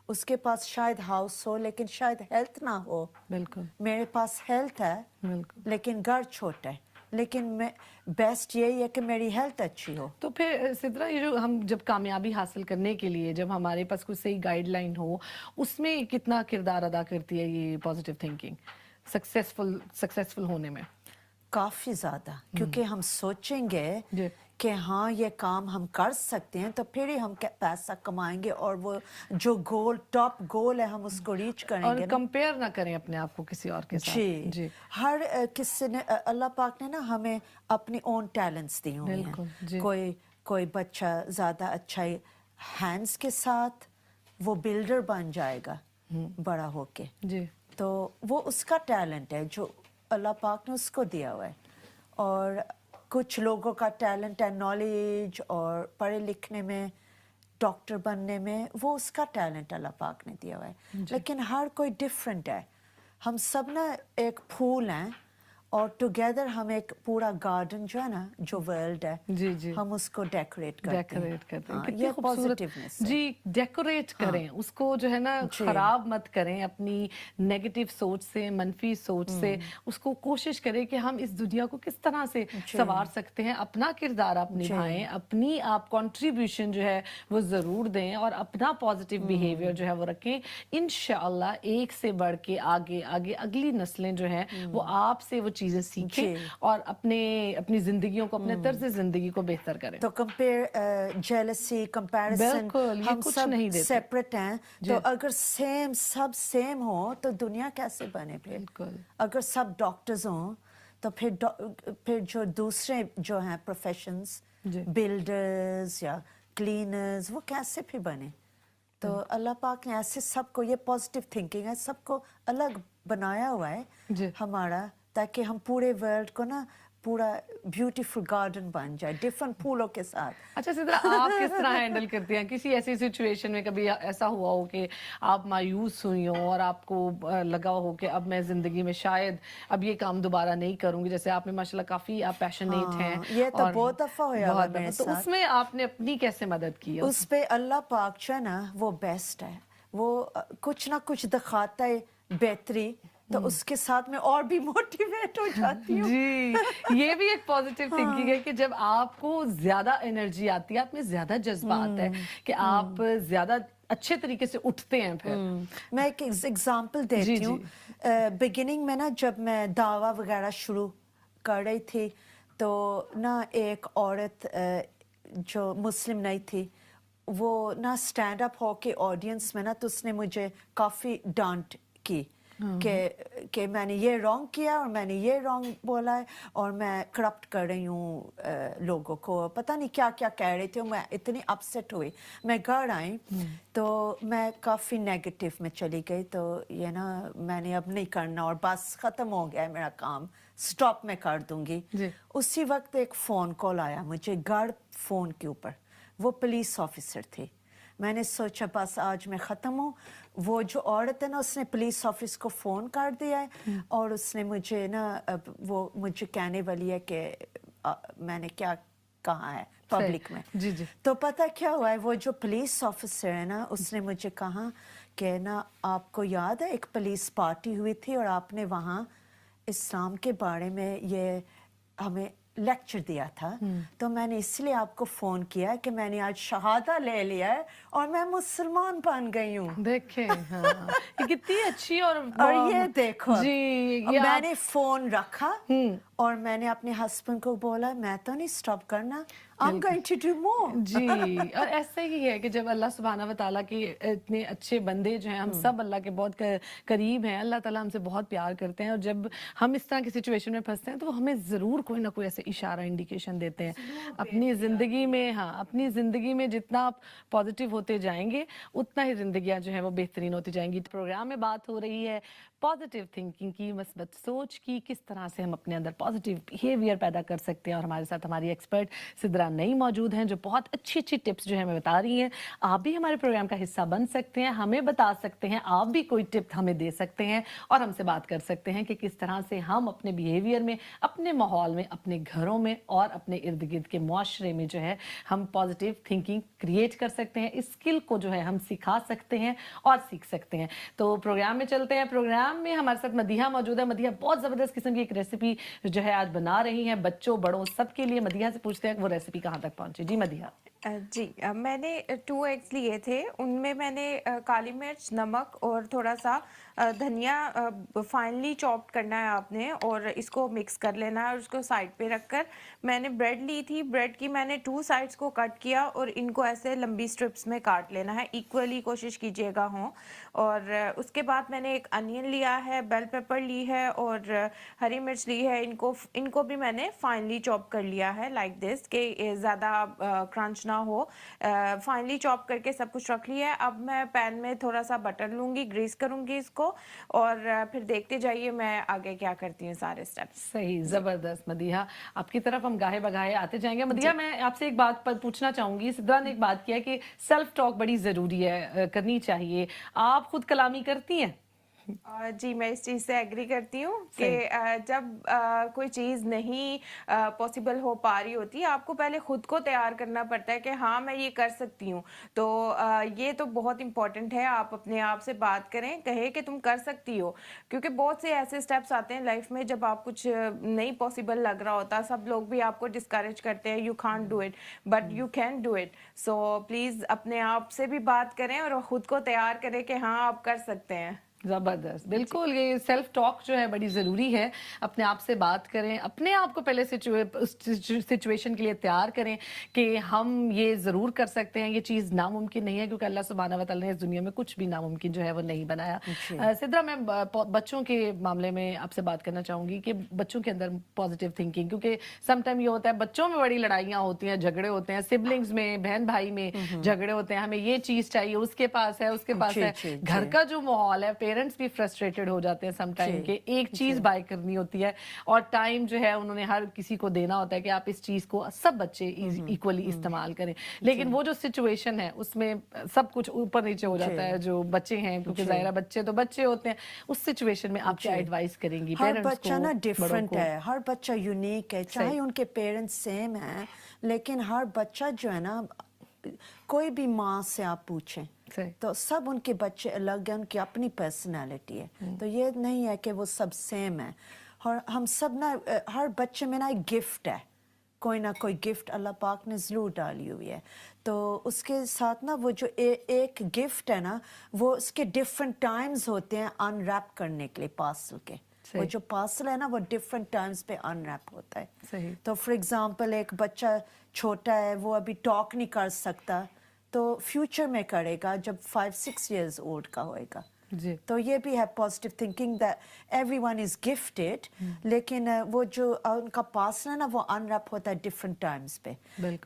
اس کے پاس شاید ہاؤس ہو لیکن شاید ہیلتھ نہ ہو. بالکل میرے پاس ہیلتھ ہے بالکل. لیکن گھر چھوٹا ہے, لیکن میں بیسٹ یہی ہے کہ میری ہیلتھ اچھی ہو. تو پھر سدرا, یہ جو ہم جب کامیابی حاصل کرنے کے لیے جب ہمارے پاس کوئی صحیح گائیڈ لائن ہو, اس میں کتنا کردار ادا کرتی ہے یہ پازیٹیو تھنکنگ سکسیسفل ہونے میں؟ کافی زیادہ, کیونکہ ہم سوچیں گے جی کہ ہاں یہ کام ہم کر سکتے ہیں تو پھر ہی ہم پیسہ کمائیں گے, اور وہ جو گول ٹاپ گول ہے ہم اس کو ریچ کریں اور گے. کمپیئر نہ کریں اپنے آپ کو کسی اور کے ساتھ. جی, ہر کسی نے, اللہ پاک نے نا ہمیں اپنی اون ٹیلنٹس دی ہوئی ہیں. بالکل. جی کوئی بچہ زیادہ اچھا ہینڈس کے ساتھ وہ بلڈر بن جائے گا بڑا ہو کے, جی تو وہ اس کا ٹیلنٹ ہے جو اللہ پاک نے اس کو دیا ہوا ہے. اور کچھ لوگوں کا ٹیلنٹ ہے نالج اور پڑھے لکھنے میں, ڈاکٹر بننے میں, وہ اس کا ٹیلنٹ اللہ پاک نے دیا ہوا ہے. لیکن ہر کوئی ڈفرینٹ ہے. ہم سب نا ایک پھول ہیں اور ٹوگیدر ہم ایک پورا گارڈن جو ہے نا, جو ورلڈ ہے, جی جی ہم اس کو ڈیکوریٹ کرتے ہیں. کرتے ہیں. ہاں, کتنی یہ خوبصورت. پازیٹیونیس ہے. جی ڈیکوریٹ کریں اس کو, جو ہے نا خراب مت کریں اپنی نیگیٹو سوچ سے, منفی سوچ سے. اس کو کوشش کریں کہ ہم اس دنیا کو کس طرح سے سنوار سکتے ہیں, اپنا کردار آپ نبھائیں, اپنی آپ کنٹریبیوشن جو ہے وہ ضرور دیں, اور اپنا پازیٹیو بیہیویئر جو ہے وہ رکھیں. انشاءاللہ ایک سے بڑھ کے آگے آگے اگلی نسلیں جو ہیں وہ آپ سے وہ چیزیں سیکھیں اور اپنی زندگیوں کو, اپنے طرز زندگی کو بہتر کریں. تو جیلسی, کمپیریزن, بالکل, یہ ہم کچھ سب نہیں دیتے. سیپریٹ ہیں. تو اگر سب سیم ہو تو دنیا کیسے بنے پھر؟ بالکل. اگر سب ڈاکٹرز ہوں تو پھر جو دوسرے جو ہیں پروفیشنز, بلڈرز یا کلینرز, وہ کیسے پھر بنے؟ تو اللہ پاک نے ایسے سب کو, یہ پازیٹیو تھنکنگ ہے, سب کو الگ بنایا ہوا ہے ہمارا, تاکہ ہم پورے ورلڈ کو نا پورا بیوٹیفل گارڈن بن جائے ڈفرنٹ پھولوں کے ساتھ. اچھا سدرا, آپ کس طرح ہینڈل کرتی ہیں کسی ایسی سچویشن میں؟ کبھی ایسا ہوا ہو کہ آپ مایوس ہوئی ہوں اور آپ کو لگا ہو کہ اب میں زندگی میں شاید اب یہ کام دوبارہ نہیں کروں گی, جیسے آپ نے ماشاءاللہ کافی آپ پیشنیٹ ہیں, یہ تو بہت دفعہ ہوا ہے میرے تو اس میں آپ نے اپنی کیسے مدد کی؟ اس پہ اللہ پاک جو ہے نا وہ بیسٹ ہے, وہ کچھ نہ کچھ دکھاتا ہے بہتری, تو اس کے ساتھ میں اور بھی موٹیویٹ ہو جاتی ہوں. جی, یہ بھی ایک پازیٹیو تھنکنگ ہے کہ جب آپ کو زیادہ انرجی آتی ہے, آپ میں زیادہ جذبہ آتا ہے کہ آپ زیادہ اچھے طریقے سے اٹھتے ہیں. پھر میں ایک ایگزامپل دیتی ہوں. بگننگ میں نا جب میں دعویٰ وغیرہ شروع کر رہی تھی تو نا ایک عورت جو مسلم نہیں تھی, وہ نا اسٹینڈ اپ ہو کے آڈینس میں نا, تو اس نے مجھے کافی ڈانٹ کی کہ میں نے یہ رانگ کیا اور میں نے یہ رانگ بولا ہے اور میں کرپٹ کر رہی ہوں لوگوں کو, پتہ نہیں کیا کیا کہہ رہی تھی. میں اتنی اپسیٹ ہوئی, میں گھر آئی تو میں کافی نیگیٹو میں چلی گئی. تو یہ نا میں نے اب نہیں کرنا اور بس ختم ہو گیا ہے میرا کام, سٹاپ میں کر دوں گی. اسی وقت ایک فون کال آیا مجھے گھر فون کے اوپر, وہ پولیس آفیسر تھی. میں نے سوچا بس آج میں ختم ہوں. وہ جو عورت ہے نا, اس نے پولیس آفس کو فون کر دیا ہے اور اس نے مجھے نا, وہ مجھے کہنے والی ہے کہ میں نے کیا کہا ہے پبلک میں. تو پتہ کیا ہوا ہے, وہ جو پولیس آفیسر ہے نا, اس نے مجھے کہا کہ نا آپ کو یاد ہے ایک پولیس پارٹی ہوئی تھی اور آپ نے وہاں اسلام کے بارے میں یہ ہمیں لیکچر دیا تھا, تو میں نے اس لیے آپ کو فون کیا کہ میں نے آج شہادہ لے لیا ہے اور میں مسلمان بن گئی ہوں. دیکھیں یہ کتنی اچھی, اور یہ دیکھو جی میں نے فون رکھا اور میں نے اپنے ہسبینڈ کو بولا میں تو نہیں اسٹاپ کرنا, I'm going to do more. جی, اور ایسا ہی ہے کہ جب اللہ سبحانہ و تعالیٰ کے اتنے اچھے بندے جو ہیں, ہم سب اللہ کے بہت قریب ہیں, اللہ تعالیٰ ہم سے بہت پیار کرتے ہیں, اور جب ہم اس طرح کی سچویشن میں پھنستے ہیں تو وہ ہمیں ضرور کوئی نہ کوئی ایسے اشارہ انڈیکیشن دیتے ہیں اپنی زندگی میں. ہاں, اپنی زندگی میں جتنا آپ پازیٹیو ہوتے جائیں گے اتنا ہی زندگیاں جو ہیں وہ بہترین ہوتی جائیں گی. پروگرام میں بات ہو رہی ہے پازیٹیو تھنکنگ کی, مثبت سوچ کی, کس طرح سے ہم اپنے اندر پازیٹیو بیہیویئر پیدا کر سکتے ہیں, اور ہمارے ساتھ ہماری ایکسپرٹ سدرا نئی موجود ہیں جو بہت اچھی اچھی ٹپس جو ہے ہمیں بتا رہی ہیں. آپ بھی ہمارے پروگرام کا حصہ بن سکتے ہیں, ہمیں بتا سکتے ہیں, آپ بھی کوئی ٹپ ہمیں دے سکتے ہیں اور ہم سے بات کر سکتے ہیں کہ کس طرح سے ہم اپنے بیہیویئر میں, اپنے ماحول میں, اپنے گھروں میں اور اپنے ارد گرد کے معاشرے میں جو ہے ہم پازیٹیو تھنکنگ کریٹ کر سکتے ہیں. اس اسکل کو جو ہے ہم سکھا سکتے ہیں اور سیکھ سکتے ہیں. تو پروگرام میں چلتے ہیں. پروگرام میں ہمارے ساتھ مدیحہ موجود ہے. مدیحہ بہت زبردست قسم کی ایک ریسیپی جو ہے آج بنا رہی ہیں بچوں بڑوں سب کے لیے. مدیحہ سے پوچھتے ہیں کہ وہ ریسیپی کہاں تک پہنچی. جی مدیحہ. جی, میں نے 2 ایگز لیے تھے, ان میں میں نے کالی مرچ, نمک اور تھوڑا سا دھنیا فائنلی چاپڈ کرنا ہے آپ نے, اور اس کو مکس کر لینا ہے, اور اس کو سائڈ پہ رکھ کر میں نے بریڈ لی تھی. بریڈ کی میں نے 2 سائڈس کو کٹ کیا اور ان کو ایسے لمبی اسٹرپس میں کاٹ لینا ہے, ایکولی کوشش کیجیے گا ہوں. اور اس کے بعد میں نے ایک انین لیا ہے, بیل پیپر لی ہے اور ہری مرچ لی ہے. ان کو بھی میں نے فائنلی چاپ کر لیا ہے لائک دس کہ زیادہ کرنچ نہ ہو. فائنلی چاپ کر کے سب کچھ رکھ لیا ہے. اب میں پین میں تھوڑا سا بٹر لوں گی, گریس کروں گی اس کو, اور پھر دیکھتے جائیے میں آگے کیا کرتی ہوں سارے اسٹیپس. صحیح, زبردست. مدیحہ آپ کی طرف ہم گاہے بگاہے آتے جائیں گے. مدیحہ میں آپ سے ایک بات پوچھنا چاہوں گی. سدرا نے ایک بات کیا کہ سیلف ٹاک بڑی ضروری ہے, کرنی چاہیے. آپ خود کلامی کرتی ہیں؟ جی, میں اس چیز سے ایگری کرتی ہوں کہ جب کوئی چیز نہیں پاسبل ہو پا رہی ہوتی, آپ کو پہلے خود کو تیار کرنا پڑتا ہے کہ ہاں میں یہ کر سکتی ہوں. تو یہ تو بہت امپورٹنٹ ہے, آپ اپنے آپ سے بات کریں, کہیں کہ تم کر سکتی ہو, کیونکہ بہت سے ایسے سٹیپس آتے ہیں لائف میں جب آپ کچھ نہیں پاسبل لگ رہا ہوتا, سب لوگ بھی آپ کو ڈسکریج کرتے ہیں, you can't do it but you can do it. So please اپنے آپ سے بھی بات کریں اور خود کو تیار کریں کہ ہاں آپ کر سکتے ہیں. زبردست, بالکل. یہ سیلف ٹاک جو ہے بڑی ضروری ہے. اپنے آپ سے بات کریں, اپنے آپ کو پہلے سچویشن کے لیے تیار کریں کہ ہم یہ ضرور کر سکتے ہیں, یہ چیز ناممکن نہیں ہے, کیونکہ اللہ سبحانہ و تعالیٰ نے اس دنیا میں کچھ بھی ناممکن جو ہے وہ نہیں بنایا. سدرا, میں بچوں کے معاملے میں آپ سے بات کرنا چاہوں گی کہ بچوں کے اندر پازیٹیو تھنکنگ, کیونکہ سم ٹائم یہ ہوتا ہے بچوں میں بڑی لڑائیاں ہوتی ہیں, جھگڑے ہوتے ہیں, سبلنگز میں, بہن بھائی میں جھگڑے ہوتے ہیں, ہمیں یہ چیز چاہیے, اس کے پاس ہے, اس کے پاس ہے. گھر کا جو ماحول ہے, پیرنٹس بھی فرسٹریٹڈ ہو جاتے ہیں سم ٹائم کہ ایک چیز بائی کرنی ہوتی ہے اور ٹائم جو ہے انہوں نے ہر کسی کو دینا ہوتا ہے کہ آپ اس چیز کو سب بچے ایکولی استعمال کریں, لیکن وہ جو سچویشن ہے اس میں سب کچھ اوپر نیچے ہو جاتا ہے. جو بچے ہیں, کیونکہ ظاہرہ بچے تو بچے ہوتے ہیں, اس سچویشن میں آپ کیا ایڈوائز کریں گی ہر پیرنٹس کو؟ بچہ نا ڈیفرنٹ ہے, ہر بچہ یونیک ہے, چاہے ان کے پیرنٹس سیم ہیں, لیکن ہر بچہ جو ہے نا, کوئی بھی ماں سے آپ پوچھیں تو سب ان کے بچے الگ ہیں, ان کی اپنی پرسنالٹی ہے. تو یہ نہیں ہے کہ وہ سب سیم ہیں, اور ہم سب نا, ہر بچے میں نا ایک گفٹ ہے, کوئی نہ کوئی گفٹ اللہ پاک نے ضرور ڈالی ہوئی ہے. تو اس کے ساتھ نا وہ جو ایک گفٹ ہے نا, وہ اس کے ڈفرینٹ ٹائمز ہوتے ہیں ان ریپ کرنے کے لیے پارسل کے. وہ جو پارسل ہے نا وہ ڈفرینٹ ٹائمز پہ ان ریپ ہوتا ہے. تو فار ایگزامپل ایک بچہ چھوٹا ہے, وہ ابھی ٹاک نہیں کر سکتا, تو فیوچر میں کرے گا جب 5-6 ایئرز اولڈ کا ہوئے گا. تو یہ بھی ہے positive thinking that every one is gifted, لیکن وہ جو ان کا پارسل ہے نا وہ ان ریپ ہوتا ہے ڈفرینٹ ٹائمز پہ.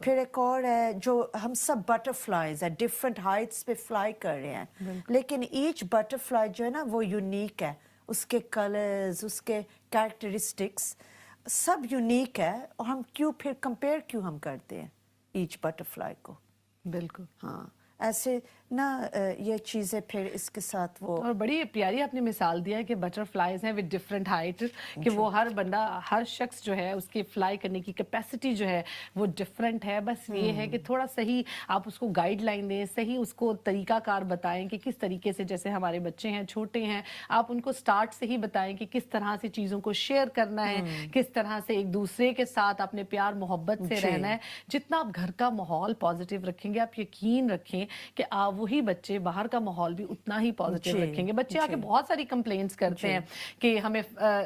پھر ایک اور ہے, جو ہم سب بٹر فلائیز ہیں, ڈفرینٹ ہائٹس پہ فلائی کر رہے ہیں, لیکن ایچ بٹر فلائی جو ہے نا وہ یونیک ہے, اس کے کلرز, اس کے کیریکٹرسٹکس سب یونیک ہے, اور ہم پھر کمپیئر کیوں ہم کرتے ہیں ایچ بٹر فلائی کو. بالکل. ہاں, ایسے نا یہ چیزیں پھر اس کے ساتھ وہ. اور بڑی پیاری آپ نے مثال دیا ہے کہ بٹر فلائیز ہیں وتھ ڈفرینٹ ہائٹ, کہ وہ ہر بندہ, ہر شخص جو ہے اس کی فلائی کرنے کی کیپیسٹی جو ہے وہ ڈفرینٹ ہے. بس یہ ہے کہ تھوڑا صحیح آپ اس کو گائیڈ لائن دیں, صحیح اس کو طریقہ کار بتائیں کہ کس طریقے سے, جیسے ہمارے بچے ہیں چھوٹے ہیں, آپ ان کو سٹارٹ سے ہی بتائیں کہ کس طرح سے چیزوں کو شیئر کرنا ہے, کس طرح سے ایک دوسرے کے ساتھ اپنے پیار محبت سے رہنا ہے. جتنا آپ گھر کا ماحول پازیٹیو رکھیں گے, آپ یقین رکھیں کہ वही बच्चे बाहर का माहौल भी उतना ही पॉजिटिव जी, रखेंगे। बच्चे आके जी। बहुत सारी कंप्लेंट्स करते हैं कि हमें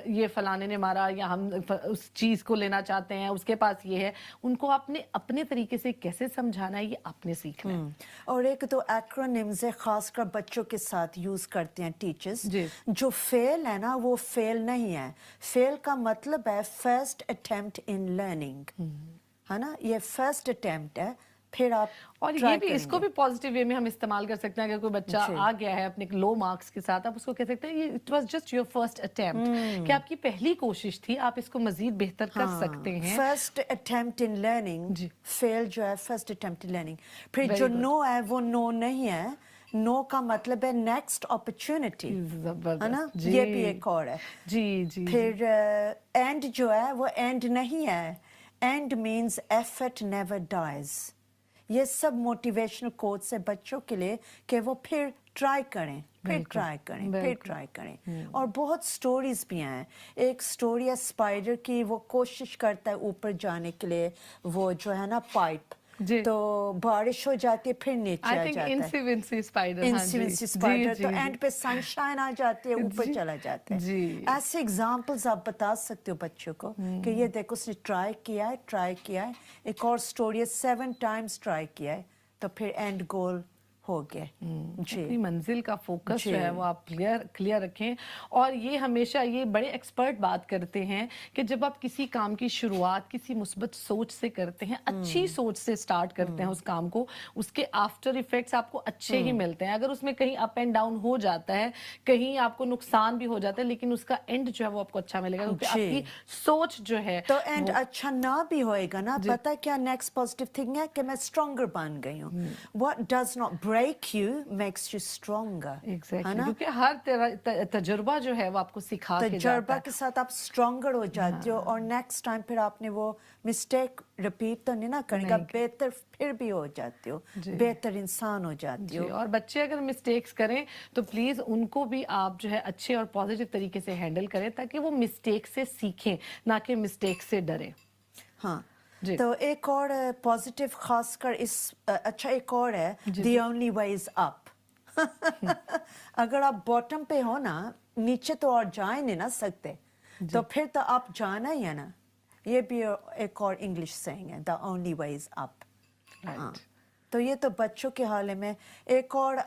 ये फलाने ने मारा, या हम उस चीज को लेना चाहते हैं, उसके पास ये है। उनको आपने अपने तरीके से कैसे समझाना है, ये आपने सीखना है। और एक तो एक्रोनिम्स है, खासकर बच्चों के साथ यूज करते हैं टीचर्स। जी। जो फेल है ना, वो फेल नहीं है। फेल का मतलब है फर्स्ट अटेम्प्ट इन लर्निंग, है ना। ये फर्स्ट अटेम्प्ट है, फिर आप और ये try भी, इसको करेंगे। भी पॉजिटिव वे में हम इस्तेमाल कर सकते हैं। अगर कोई बच्चा जी। आ गया है अपने लो मार्क्स के साथ, आप उसको कह सकते हैं ये it was just your first attempt, कि आपकी पहली कोशिश थी, आप इसको मजीद बेहतर कर सकते हैं। फर्स्ट अटेम्प्ट इन लर्निंग, जी। फेल जो है फर्स्ट अटेम्प्ट इन लर्निंग। फिर Very जो good. नो है वो नो नहीं है। नो का मतलब है नेक्स्ट अपॉर्चुनिटी, जबरदस्त। है ना। जी। ये भी एक और है। जी जी। फिर एंड जो है वो एंड नहीं है। End means effort never dies. ये सब मोटिवेशनल कोट्स है बच्चों के लिए कि वो फिर ट्राई करें, फिर बिल्कुल, ट्राई करें, फिर बिल्कुल। ट्राई करें। और बहुत स्टोरीज भी हैं। एक स्टोरी है स्पाइडर की, वो कोशिश करता है ऊपर जाने के लिए, वो जो है ना पाइप, जी। तो बारिश हो जाती है, फिर नीचे आई आ थिंक जाता है। इंसिविंसी स्पाइडर। इंसिडेंसी स्पाइडर, तो एंड पे सनशाइन आ जाती है, ऊपर जी, चला जाता है। जी। ऐसे एग्जांपल्स आप बता सकते हो बच्चों को कि ये देखो उसने ट्राई किया है, ट्राई किया है। एक और स्टोरी है 7 times ट्राई किया है, तो फिर एंड गोल हो गया। अपनी जी मंजिल का फोकस जी। जो है वो आप क्लियर रखें। और ये हमेशा ये बड़े एक्सपर्ट बात करते हैं कि जब आप किसी काम की शुरुआत किसी मुस्बत सोच से करते हैं, अच्छी सोच से स्टार्ट करते हैं उस काम को, उसके आफ्टर इफेक्ट्स आपको अच्छे ही मिलते हैं। अगर उसमें कहीं अप एंड डाउन हो जाता है, कहीं आपको नुकसान भी हो जाता है, लेकिन उसका एंड जो है वो आपको अच्छा मिलेगा, क्योंकि जी। आपकी सोच जो है तो एंड वो अच्छा ना भी होएगा ना, पता है क्या नेक्स्ट पॉजिटिव थिंग है कि मैं स्ट्रॉन्गर बन गई हूँ। What does not break you makes you stronger, है एग्जैक्टली, ना। क्योंकि हर तरह तजुर्बा जो है वो आपको सिखा के जाता तजर्बा है। के साथ आप स्ट्रॉन्गर हो जाते हो, और नेक्स्ट टाइम फिर आपने वो मिस्टेक रिपीट तो नहीं ना करेगा, नहीं। बेहतर फिर भी हो जाते हो, जी। बेहतर इंसान हो जाते जी, हो। और बच्चे अगर मिस्टेक्स करें तो प्लीज उनको भी आप जो है अच्छे और पॉजिटिव तरीके से हैंडल करें, ताकि वो मिस्टेक से सीखें, ना कि मिस्टेक से डरें। हाँ। जी। तो एक और पॉजिटिव खासकर इस अच्छा एक और है, the only way is up. अगर आप बॉटम पे हो ना, नीचे तो और जा ही नहीं ना सकते, तो फिर तो आप जाना ही है ना। ये भी एक और इंग्लिश सेइंग है, the only way is up. हाँ। तो ये तो बच्चों के हाल में। एक और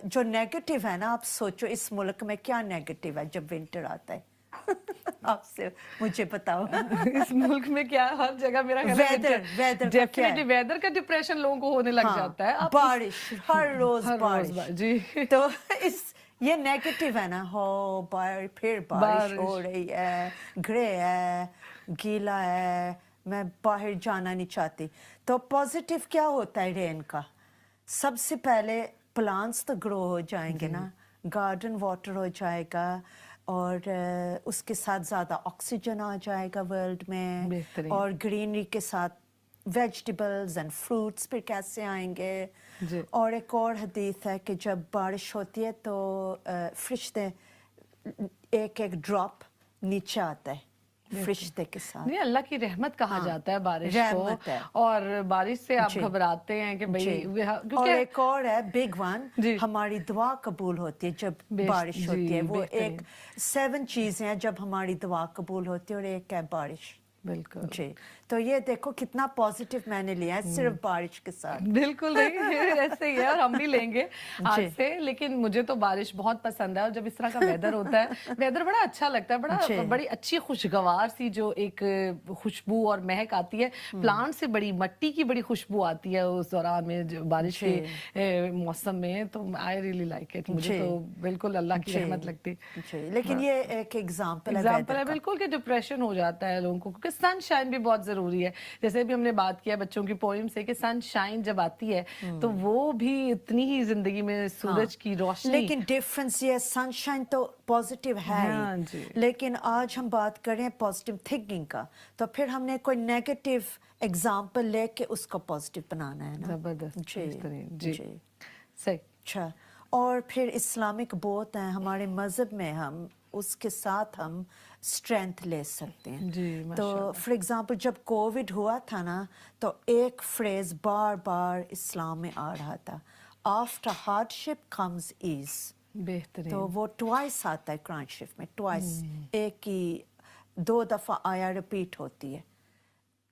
जो नेगेटिव है ना, आप सोचो इस मुल्क में क्या नेगेटिव है जब विंटर आता है। आपसे मुझे बताओ। इस मुल्क में क्या, हर जगह मेरा वेदर का क्या है? वेदर का डिप्रेशन लोगों को होने लग जाता है। आप बारिश, हर रोज हर रोज बारिश। जी। तो इस ये नेगेटिव है ना, हो फिर बारिश हो बारिश। रही है, ग्रे है, गीला है, मैं बाहर जाना नहीं चाहती। तो पॉजिटिव क्या होता है रेन का? सबसे पहले प्लांट्स तो ग्रो हो जाएंगे ना, गार्डन वाटर हो जाएगा, और उसके साथ ज़्यादा ऑक्सीजन आ जाएगा वर्ल्ड में, बेहतरीन। और ग्रीनरी के साथ वेजिटेबल्स एंड फ्रूट्स फिर कैसे आएंगे। जी। और एक और हदीस है कि जब बारिश होती है तो फरिश्ते एक एक ड्रॉप नीचे आता है फरिश्ते के साथ। नहीं, अल्लाह की रहमत कहा हाँ, जाता है बारिश रहमत को। है। और बारिश से आप जी। घबराते हैं कि भाई जी। और क्योंकि एक और है बिग वन, जी। हमारी दुआ कबूल होती है जब बारिश होती जी, है। वो बेहतरीन। एक 7 चीजें हैं जब हमारी दुआ कबूल होती है, और एक है बारिश। बिल्कुल जी। तो ये देखो कितना पॉजिटिव मैंने लिया है सिर्फ बारिश के साथ। बिल्कुल नहीं, ऐसे ही है, और हम भी लेंगे आज जी। से। लेकिन मुझे तो बारिश बहुत पसंद है, और जब इस तरह का वेदर होता है, वेदर बड़ा अच्छा लगता है, जी। बड़ी अच्छी खुशगवार सी जो एक खुशबू और महक आती है प्लांट से, बड़ी मट्टी की बड़ी खुशबू आती है उस दौरान में, जो बारिश के मौसम में। तो आई रियली लाइक इट, मुझे जी। तो बिल्कुल अल्लाह की जी। रहमत लगती। जी। लेकिन ये एक एग्जाम्पल है एग्जाम्पल है weather का। बिल्कुल, कि डिप्रेशन हो जाता है लोगों को, क्योंकि सनशाइन भी बहुत जरूरी है। जैसे भी हमने बात किया बच्चों की पोइम से कि सनशाइन जब आती है तो वो भी इतनी ही जिंदगी में सूरज की रोशनी। लेकिन डिफरेंस ये, सनशाइन तो पॉजिटिव है हाँ ही, जी। लेकिन आज हम बात कर रहे हैं पॉजिटिव थिंकिंग का, तो फिर हमने कोई नेगेटिव एग्जाम्पल लेके उसको पॉजिटिव बनाना है ना। जबरदस्त, जी बेहतरीन, जी। जी। सही। अच्छा, और फिर इस्लामिक बहुत हैं हमारे मज़हब में, हम उसके साथ हम स्ट्रेंथ ले सकते हैं। जी, तो माशाल्लाह। फॉर एग्जांपल जब कोविड हुआ था ना, तो एक फ्रेज बार बार इस्लाम में आ रहा था, after hardship comes ease. बेहतरीन। तो वो ट्वाइस आता है कुरान शरीफ में, ट्वाइस, एक ही 2 दफ़ा आया रिपीट होती है।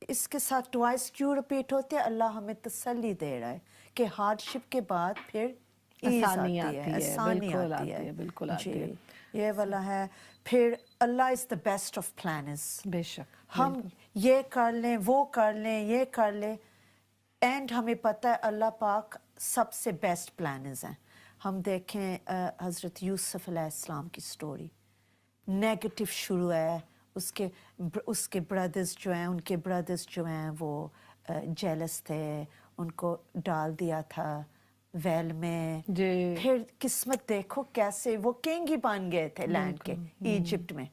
इसके साथ ट्वाइस क्यों रिपीट होती है? अल्लाह हमें तसल्ली दे रहा है कि हार्डशिप के बाद फिर ईज आसानी आती है, आसानी बिल्कुल आती आती है, बिल्कुल आती जी, है। ये वाला है। फिर Allah is the best of planners. बेशक। हम ये कर लें, वो कर लें, ये कर लें, एंड हमें पता है अल्लाह पाक सबसे बेस्ट प्लानर्स हैं। हम देखें हज़रत यूसुफ अलैहिस्सलाम की स्टोरी, नेगेटिव शुरू है, उसके ब्रदर्स जो हैं, उनके ब्रदर्स जो हैं वो जेलस थे, उनको डाल दिया था वेल में। जी। फिर किस्मत देखो कैसे वो किंग ही बन गए थे लैंड के, इजिप्ट में।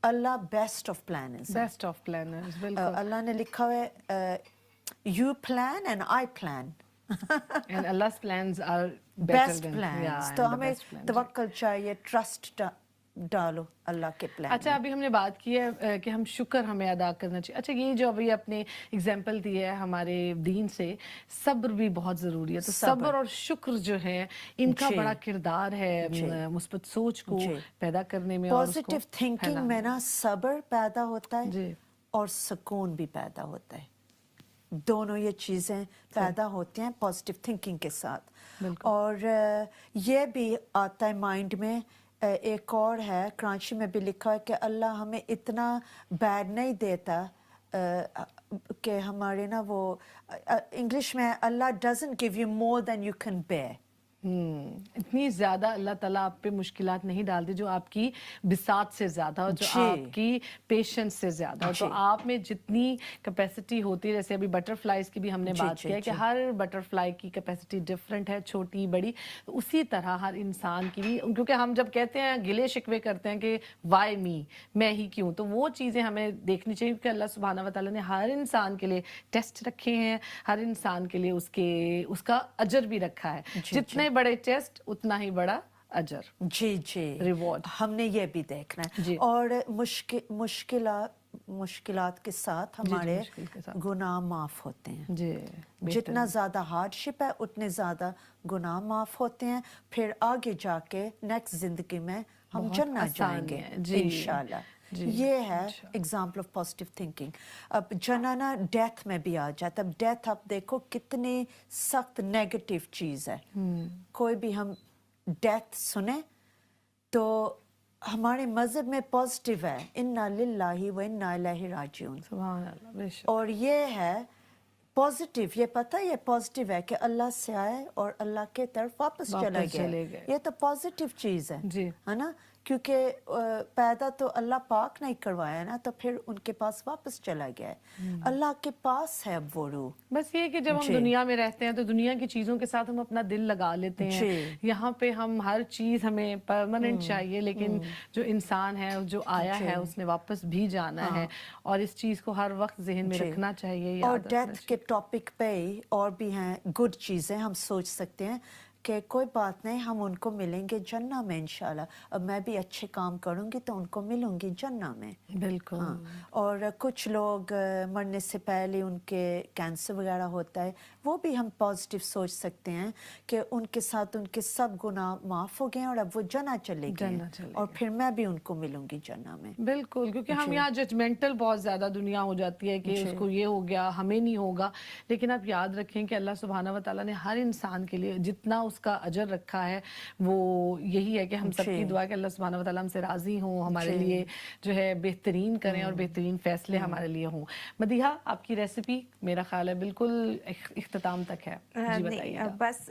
Allah best of planners, best of planners, बिल्कुल। अल्लाह ने लिखा हुआ है you plan and I plan, and Allah's plans are better best than plans. and तो the हमें best plans, तवक्कल चाहिए, ट्रस्ट डालो अल्लाह के प्लान अच्छा, अभी हमने बात की है कि हम शुक्र हमें अदा करना चाहिए। अच्छा, ये जो अभी आपने एग्जांपल दी है हमारे दीन से, सब्र भी बहुत ज़रूरी है। तो सब्र और शुक्र जो है, इनका जी। बड़ा किरदार है मुस्बत सोच को जी। पैदा करने में और उसको पॉजिटिव थिंकिंग में ना सब्र पैदा होता है जी। और सुकून भी पैदा होता है। दोनों ये चीज़ें पैदा होती हैं पॉजिटिव थिंकिंग के साथ। और ये भी आता है माइंड में। एक और है, कराची में भी लिखा है कि अल्लाह हमें इतना बैड नहीं देता कि हमारे ना वो, इंग्लिश में Allah doesn't give you more than you can bear. इतनी ज्यादा अल्लाह ताला आप पे मुश्किलात नहीं डालते जो आपकी बिसात से ज्यादा हो, जो जी। आपकी पेशेंस से ज्यादा हो। तो जी। आप में जितनी कैपेसिटी होती है, जैसे अभी बटरफ्लाइज की भी हमने जी, बात जी, किया कि जी। हर बटरफ्लाई की कैपेसिटी डिफरेंट है, छोटी बड़ी। तो उसी तरह हर इंसान की भी, क्योंकि हम जब कहते हैं गिले शिकवे करते हैं कि वाई मी, मैं ही क्यों, तो वो चीज़ें हमें देखनी चाहिए कि अल्लाह सुब्हाना व तआला ने हर इंसान के लिए टेस्ट रखे हैं, हर इंसान के लिए उसका अजर भी रखा है। जितने बड़े टेस्ट उतना ही बड़ा अजर, जी जी, रिवॉर्ड। हमने ये भी देखना जी। है। और मुश्किलात के साथ हमारे मुश्किल के साथ। गुनाह माफ होते हैं। जी, जितना ज़्यादा हार्डशिप है उतने ज़्यादा गुनाह माफ होते हैं। फिर आगे जाके नेक्स्ट जिंदगी में हम बहुत जन्नत आसानी जाएंगे है। जी। इंशाल्लाह। जी, ये है एग्जाम्पल ऑफ पॉजिटिव थिंकिंग। अब जनाना डेथ में भी आ जाता है। अब डेथ आप देखो कितनी सख्त नेगेटिव चीज़ है। कोई भी हम डेथ सुने तो हमारे मज़हब में पॉजिटिव है, इन्ना लिल्लाहि व इन्ना इलैहि राजिऊन। सुभान अल्लाह, बेशक। और ये है पॉजिटिव, ये पता है ये पॉजिटिव है कि अल्लाह से आए और अल्लाह के तरफ वापस चले चले गए। गए। ये तो पॉजिटिव चीज़ है, जी। है ना? क्योंकि पैदा तो अल्लाह पाक नहीं करवाया ना, तो फिर उनके पास वापस चला गया है। अल्लाह के पास है अब वो रूह। बस ये कि जब हम जी। दुनिया में रहते हैं तो दुनिया की चीज़ों के साथ हम अपना दिल लगा लेते हैं। जी। यहाँ पे हम हर चीज़ हमें परमानेंट चाहिए, लेकिन जो इंसान है, जो आया जी। है, उसने वापस भी जाना है। और इस चीज़ को हर वक्त जहन में जी। रखना चाहिए, और याद रखना डेथ के टॉपिक पे ही और भी हैं गुड चीज़ें। हम सोच सकते हैं कि कोई बात नहीं, हम उनको मिलेंगे जन्नत में इंशाल्लाह। अब मैं भी अच्छे काम करूंगी तो उनको मिलूंगी जन्नत में। चाहिए। बिल्कुल। हाँ। और कुछ लोग मरने से पहले उनके कैंसर वगैरह होता है, वो भी हम पॉजिटिव सोच सकते हैं कि उनके साथ उनके सब गुनाह माफ़ हो गए और अब वो जन्नत चले गए जन्नत चले और फिर मैं भी उनको मिलूंगी जन्नत में। बिल्कुल, क्योंकि हम जी। यहाँ जजमेंटल बहुत ज़्यादा दुनिया हो जाती है कि जी। उसको ये हो गया, हमें नहीं होगा। लेकिन आप याद रखें कि अल्लाह सुब्हाना व तआला ने हर इंसान के लिए जितना उसका अजर रखा है, वो यही है कि हम सबकी जी। दुआ है कि अल्लाह सुब्हाना व तआला हमसे राज़ी हों, हमारे जी। लिए जो है बेहतरीन करें और बेहतरीन फ़ैसले हमारे लिए हों। मदीहा, आपकी रेसिपी मेरा ख़्याल है बिल्कुल इख्तिताम तक है। जी नहीं, बताइएगा। बस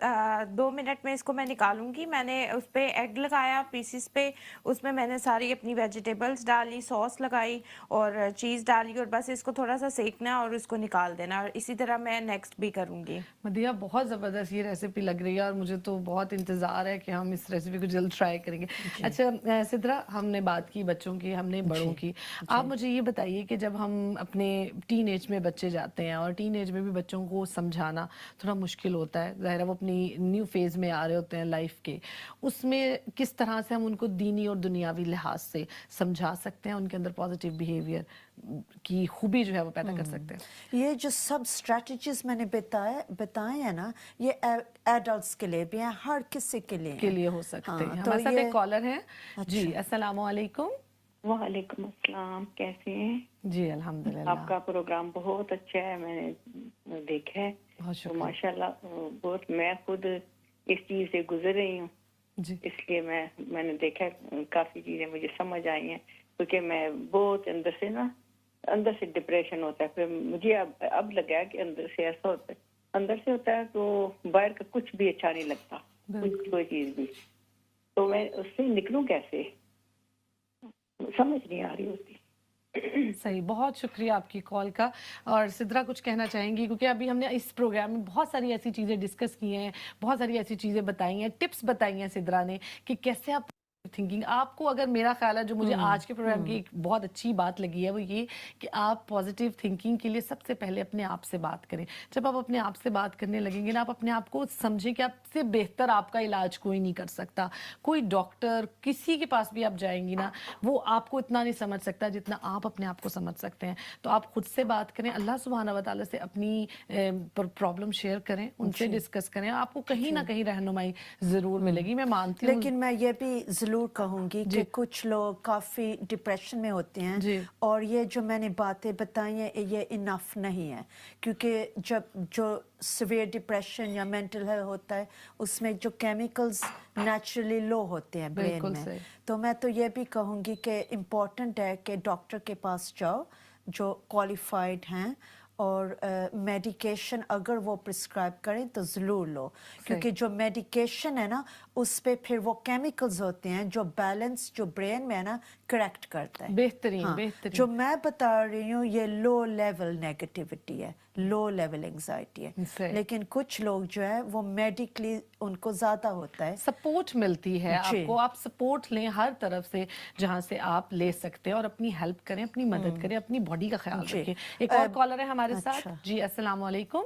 2 मिनट में इसको मैं निकालूंगी। मैंने उस पे एग लगाया पीसेस पे, उसमें मैंने सारी अपनी वेजिटेबल्स डाली, सॉस लगाई और चीज़ डाली और बस इसको थोड़ा सा सेकना और उसको निकाल देना। और इसी तरह मैं नेक्स्ट भी करूंगी। मदीहा, बहुत ज़बरदस्त ये रेसिपी लग रही है और मुझे مجھے تو بہت انتظار ہے کہ ہم اس ریسیپی کو جلد ٹرائی کریں گے. اچھا سدرا، ہم نے بات کی بچوں کی، ہم نے بڑوں کی. آپ مجھے یہ بتائیے کہ جب ہم اپنے ٹین ایج میں بچے جاتے ہیں، اور ٹین ایج میں بھی بچوں کو سمجھانا تھوڑا مشکل ہوتا ہے، ظاہر ہے وہ اپنی نیو فیز میں آ رہے ہوتے ہیں لائف کے، اس میں کس طرح سے ہم ان کو دینی اور دنیاوی لحاظ سے سمجھا سکتے ہیں، ان کے اندر پازیٹیو بیہیویئر کی خوبی جو ہے وہ پیدا کر سکتے ہیں؟ یہ جو سب اسٹریٹجیز میں نے بتائے ہیں نا، یہ ایڈلٹس کے لیے بھی ہیں، ہر کسی کے لیے کے ہیں. لیے ہو سکتے ہاں، ہیں. تو ہمارے ساتھ یہ ایک کالر ہے. جی السلام علیکم. وعلیکم السلام، کیسے ہیں؟ جی الحمدللہ. آپ کا پروگرام بہت اچھا ہے، میں نے دیکھا ہے. بہت تو شکریہ. ماشاء اللہ بہت، میں خود اس چیز سے گزر رہی ہوں، جی اس لیے میں نے دیکھا کافی چیزیں مجھے سمجھ آئی ہیں، کیونکہ میں بہت اندر سے ڈپریشن ہوتا ہے. پھر مجھے اب لگا کہ اندر سے ایسا ہوتا ہے، اندر سے ہوتا ہے تو باہر کا کچھ بھی اچھا نہیں لگتا، کچھ کوئی چیز بھی. تو میں اس سے نکلوں کیسے، سمجھ نہیں آ رہی ہوتی. صحیح، بہت شکریہ آپ کی کال کا. اور سدرا کچھ کہنا چاہیں گی؟ کیونکہ ابھی ہم نے اس پروگرام میں بہت ساری ایسی چیزیں ڈسکس کی ہیں، بہت ساری ایسی چیزیں بتائی ہیں، ٹپس بتائی ہیں سدرا نے کہ کیسے آپ تھنکنگ. آپ کو اگر میرا خیال ہے جو مجھے آج کے پروگرام کی ایک بہت اچھی بات لگی ہے وہ یہ کہ آپ پازیٹیو تھنکنگ کے لیے سب سے پہلے اپنے آپ سے بات کریں. جب آپ اپنے آپ سے بات کرنے لگیں گے نا، آپ اپنے آپ کو سمجھیں کہ آپ سے بہتر آپ کا علاج کوئی نہیں کر سکتا. کوئی ڈاکٹر کسی کے پاس بھی آپ جائیں گی نا، وہ آپ کو اتنا نہیں سمجھ سکتا جتنا آپ اپنے آپ کو سمجھ سکتے ہیں. تو آپ خود سے بات کریں، اللہ سبحانہ و تعالیٰ سے اپنی پرابلم شیئر کریں، ان سے ڈسکس کریں. آپ کو کہیں نہ کہیں رہنمائی ضرور ملے گی. میں مانتی ہوں. لیکن میں یہ بھی ضرور کہوں گی کہ کچھ لوگ کافی ڈپریشن میں ہوتے ہیں، اور یہ جو میں نے باتیں بتائی ہیں یہ انف نہیں ہے، کیونکہ جو سویئر ڈپریشن یا مینٹل ہیلتھ ہوتا ہے اس میں جو کیمیکلز نیچرلی لو ہوتے ہیں برین میں. تو میں تو یہ بھی کہوں گی کہ امپورٹنٹ ہے کہ ڈاکٹر کے پاس جاؤ جو کوالیفائڈ ہیں، اور میڈیکیشن اگر وہ پرسکرائب کریں تو ضرور لو، کیونکہ جو میڈیکیشن ہے نا اس پہ پھر وہ کیمیکلز ہوتے ہیں جو بیلنس جو برین میں ہے نا کریکٹ کرتا ہے. بہترین ہاں، بہترین. جو میں بتا رہی ہوں یہ لو لیول نیگیٹیوٹی ہے، لو لیول انگزائٹی ہے. لیکن کچھ لوگ جو ہے وہ میڈیکلی ان کو زیادہ ہوتا ہے. سپورٹ ملتی ہے آپ کو، آپ سپورٹ لیں ہر طرف سے جہاں سے آپ لے سکتے ہیں، اور اپنی ہیلپ کریں، اپنی مدد کریں، اپنی باڈی کا خیال رکھیں. ایک اور کالر ہے ہمارے ساتھ. جی السلام علیکم.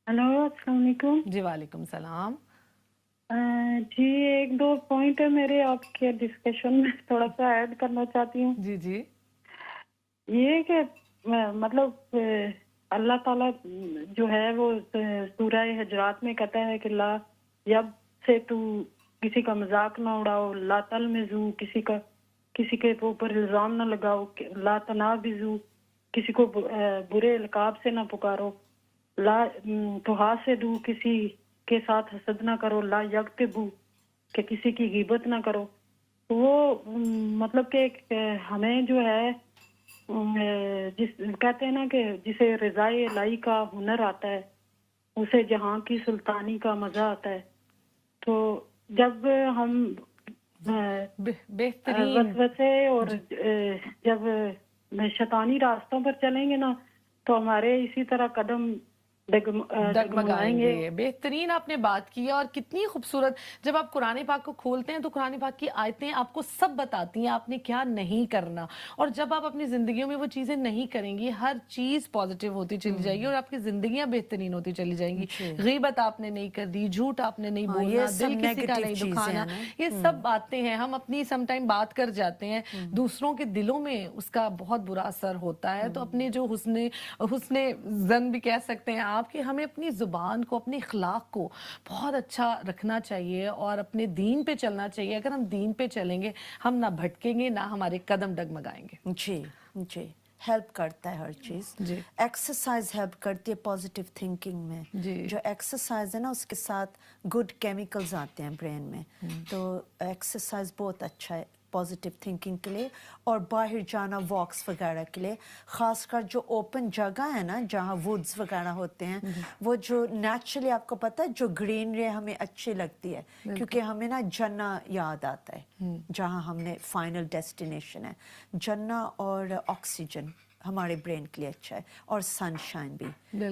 ہلو السلام علیکم. جی وعلیکم السلام. جی ایک دو پوائنٹ ہے میرے آپ کے ڈسکشن میں تھوڑا سا ایڈ کرنا چاہتی ہوں. جی جی. یہ کہ مطلب اللہ تعالیٰ جو ہے وہ سورہ حجرات میں کہتا ہے کہ لا جب سے تو کسی کا مذاق نہ اڑاؤ، لا تلمزو، کسی کے اوپر الزام نہ لگاؤ، لا تنابزو، کسی کو برے القاب سے نہ پکارو، لا تحاسدو، کسی کے ساتھ حسد نہ کرو، لا یغتبو، کہ کسی کی غیبت نہ کرو. وہ مطلب کہ ہمیں جو ہے کہتے ہیں نا کہ جسے رضائے الہی کا ہنر آتا ہے اسے جہاں کی سلطانی کا مزہ آتا ہے. تو جب ہم وسوسے اور جب شیطانی راستوں پر چلیں گے نا تو ہمارے اسی طرح قدم ڈگمگائیں گے. بہترین آپ نے بات کی ہے، اور کتنی خوبصورت. جب آپ قرآن پاک کو کھولتے ہیں تو قرآن پاک کی آیتیں آپ کو سب بتاتی ہیں آپ نے کیا نہیں کرنا، اور جب آپ اپنی زندگیوں میں وہ چیزیں نہیں کریں گی ہر چیز پازیٹیو ہوتی چلی جائے گی، اور آپ کی زندگیاں بہترین ہوتی چلی جائیں گی. غیبت آپ نے نہیں کر دی، جھوٹ آپ نے نہیں بولنا، دل کسی کا نہیں دکھانا، یہ سب باتیں ہیں. ہم اپنی سم ٹائم بات کر جاتے ہیں، دوسروں کے دلوں میں اس کا بہت برا اثر ہوتا ہے. تو اپنے جو حسن ظن بھی کہہ سکتے ہیں آپ کہ ہمیں اپنی زبان کو، اپنے اخلاق کو بہت اچھا رکھنا چاہیے اور اپنے دین پہ چلنا چاہیے. اگر ہم دین پہ چلیں گے ہم نہ بھٹکیں گے، نہ ہمارے قدم ڈگمگائیں گے. جی ہیلپ کرتا ہے ہر چیز. ایکسرسائز ہیلپ کرتی ہے پازیٹیو تھنکنگ میں. جو ایکسرسائز ہے نا اس کے ساتھ گڈ کیمیکلز آتے ہیں برین میں، تو ایکسرسائز بہت اچھا ہے پازیٹیو تھنکنگ کے لیے. اور باہر جانا واکس وغیرہ کے لیے، خاص کر جو اوپن جگہ ہے نا جہاں ووڈز وغیرہ ہوتے ہیں، وہ جو نیچرلی آپ کو پتہ ہے جو گرینری ہمیں اچھی لگتی ہے، کیونکہ ہمیں نا جنت یاد آتا ہے جہاں ہم نے فائنل ڈیسٹینیشن ہے. جنت اور آکسیجن ہمارے برین کے لیے اچھا ہے، اور سن شائن بھی.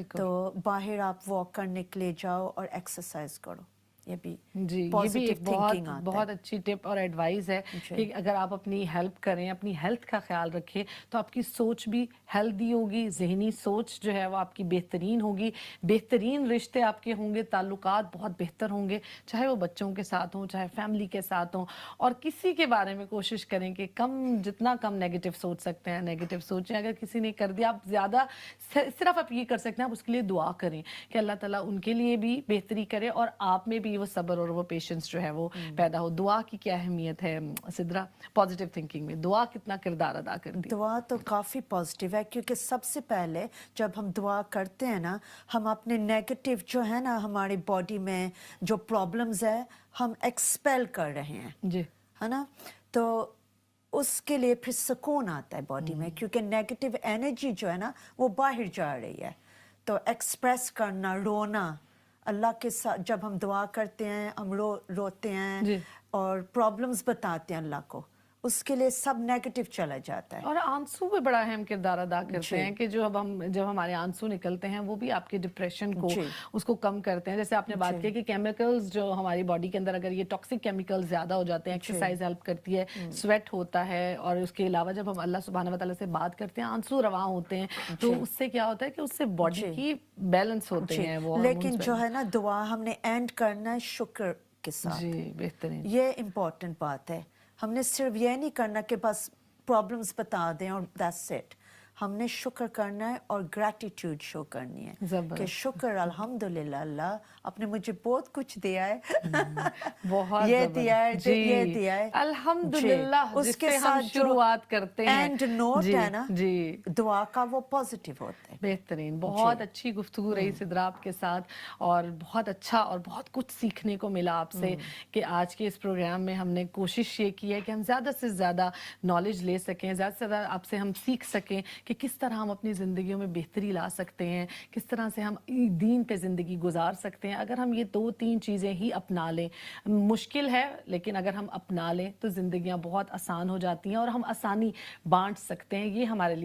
تو باہر آپ واک کرنے کے لیے جاؤ اور ایکسرسائز کرو. یہ بھی جی یہ بھی پازیٹیو ایک تھنکنگ آتا بہت اچھی ٹپ اور ایڈوائز ہے کہ اگر آپ اپنی ہیلپ کریں، اپنی ہیلتھ کا خیال رکھیں تو آپ کی سوچ بھی ہیلدی ہوگی، ذہنی سوچ جو ہے وہ آپ کی بہترین ہوگی، بہترین رشتے آپ کے ہوں گے، تعلقات بہت بہتر ہوں گے، چاہے وہ بچوں کے ساتھ ہوں، چاہے فیملی کے ساتھ ہوں. اور کسی کے بارے میں کوشش کریں کہ جتنا کم نیگیٹو سوچ سکتے ہیں نیگیٹو سوچیں. اگر کسی نے کر دیا آپ زیادہ صرف آپ یہ کر سکتے ہیں آپ اس کے لیے دعا کریں کہ اللہ تعالیٰ ان کے لیے بھی بہتری کرے اور آپ میں بھی وہ صبر اور وہ پیشنس جو ہے وہ پیدا ہو. دعا کی کیا اہمیت ہے سدرا پازیٹیو تھنکنگ میں؟ دعا کتنا کردار ادا کرتی ہے؟ دعا تو کافی پازیٹیو ہے، کیونکہ سب سے پہلے جب ہم دعا کرتے ہیں نا، ہم اپنے نیگیٹو جو ہے نا ہماری باڈی میں جو پرابلمز ہے ہم ایکسپیل کر رہے ہیں، جی ہے نا. تو اس کے لیے پھر سکون آتا ہے باڈی میں، کیونکہ نیگیٹو انرجی جو ہے نا وہ باہر جا رہی ہے. تو ایکسپریس کرنا، رونا اللہ کے ساتھ، جب ہم دعا کرتے ہیں ہم روتے ہیں جی. اور پرابلمز بتاتے ہیں اللہ کو، اس کے لیے سب نیگیٹو چلا جاتا ہے. اور آنسو بھی بڑا اہم کردار ادا کرتے ہیں کہ جب ہمارے آنسو نکلتے ہیں وہ بھی آپ کے ڈپریشن کو اس کو کم کرتے ہیں. جیسے آپ نے بات کی کہ کیمیکلز جو ہماری باڈی کے اندر اگر یہ ٹاکسک کیمیکلز زیادہ ہو جاتے ہیں، ایکسرسائز ہیلپ کرتی ہے، سویٹ ہوتا ہے، اور اس کے علاوہ جب ہم اللہ سبحانہ وتعالیٰ سے بات کرتے ہیں آنسو رواں ہوتے ہیں تو اس سے کیا ہوتا ہے کہ اس سے باڈی کی بیلنس ہوتے ہیں وہ. لیکن جو ہے نا دعا ہم نے اینڈ کرنا ہے شکر کے ساتھ. جی بہترین، یہ امپورٹنٹ بات ہے. ہم نے صرف یہ نہیں کرنا کہ بس پرابلمس بتا دیں اور دیٹس اٹ. ہم نے شکر کرنا ہے اور گریٹیٹیوڈ شو کرنی ہے کہ شکر الحمدللہ اللہ آپ نے مجھے بہت کچھ دیا ہے، بہت یہ دیا ہے، یہ دیا ہے الحمدللہ. اس کے ساتھ شروعات کرتے ہیں اینڈ نوٹ ہے نا جی دعا کا وہ پازیٹیو ہوتا ہے. بہترین. بہت اچھی گفتگو رہی سدرا آپ کے ساتھ، اور بہت اچھا اور بہت کچھ سیکھنے کو ملا آپ سے کہ آج کے اس پروگرام میں ہم نے کوشش یہ کی ہے کہ ہم زیادہ سے زیادہ نالج لے سکیں، زیادہ سے زیادہ آپ سے ہم سیکھ سکیں کہ کس طرح ہم اپنی زندگیوں میں بہتری لا سکتے ہیں، کس طرح سے ہم دین پہ زندگی گزار سکتے ہیں. اگر ہم یہ 2-3 چیزیں ہی اپنا لیں، مشکل ہے لیکن اگر ہم اپنا لیں تو زندگیاں بہت آسان ہو جاتی ہیں اور ہم آسانی بانٹ سکتے ہیں. یہ ہمارے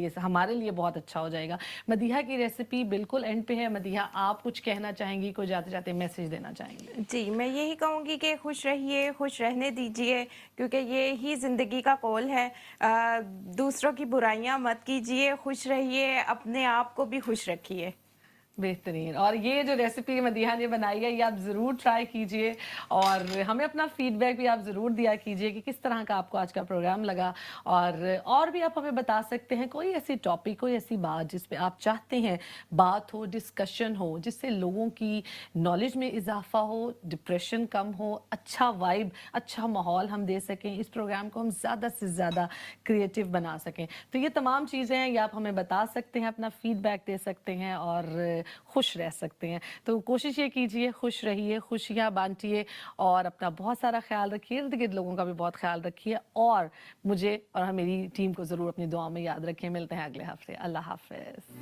لیے بہت اچھا ہو جائے گا. مدیحہ کی ریسیپی بالکل اینڈ پہ ہے. مدیحہ آپ کچھ کہنا چاہیں گی، کوئی جاتے جاتے میسج دینا چاہیں گے؟ جی میں یہی کہوں گی کہ خوش رہیے، خوش رہنے دیجئے، کیونکہ یہ ہی زندگی کا قول ہے. دوسروں کی برائیاں مت کیجئے، خوش رہیے، اپنے آپ کو بھی خوش رکھیے. بہترین. اور یہ جو ریسیپی مدیحہ نے بنائی ہے یہ آپ ضرور ٹرائی کیجئے اور ہمیں اپنا فیڈ بیک بھی آپ ضرور دیا کیجئے کہ کس طرح کا آپ کو آج کا پروگرام لگا. اور بھی آپ ہمیں بتا سکتے ہیں کوئی ایسی ٹاپک، کوئی ایسی بات جس پہ آپ چاہتے ہیں بات ہو، ڈسکشن ہو، جس سے لوگوں کی نالج میں اضافہ ہو، ڈپریشن کم ہو، اچھا وائب، اچھا ماحول ہم دے سکیں، اس پروگرام کو ہم زیادہ سے زیادہ کریٹیو بنا سکیں. تو یہ تمام چیزیں ہیں، یہ آپ ہمیں بتا سکتے ہیں، اپنا فیڈ بیک دے سکتے ہیں اور خوش رہ سکتے ہیں. تو کوشش یہ کیجئے، خوش رہیے، خوشیاں بانٹیے اور اپنا بہت سارا خیال رکھیے، ارد گرد لوگوں کا بھی بہت خیال رکھیے اور مجھے اور میری ٹیم کو ضرور اپنی دعاؤں میں یاد رکھیں. ملتے ہیں اگلے ہفتے. اللہ حافظ.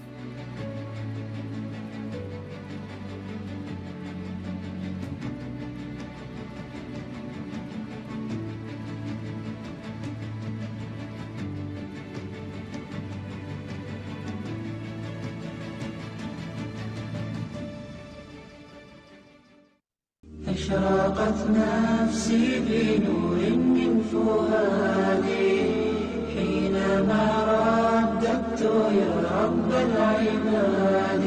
أشرقت نفسي بنور من فؤادي حينما رددت يا رب العباد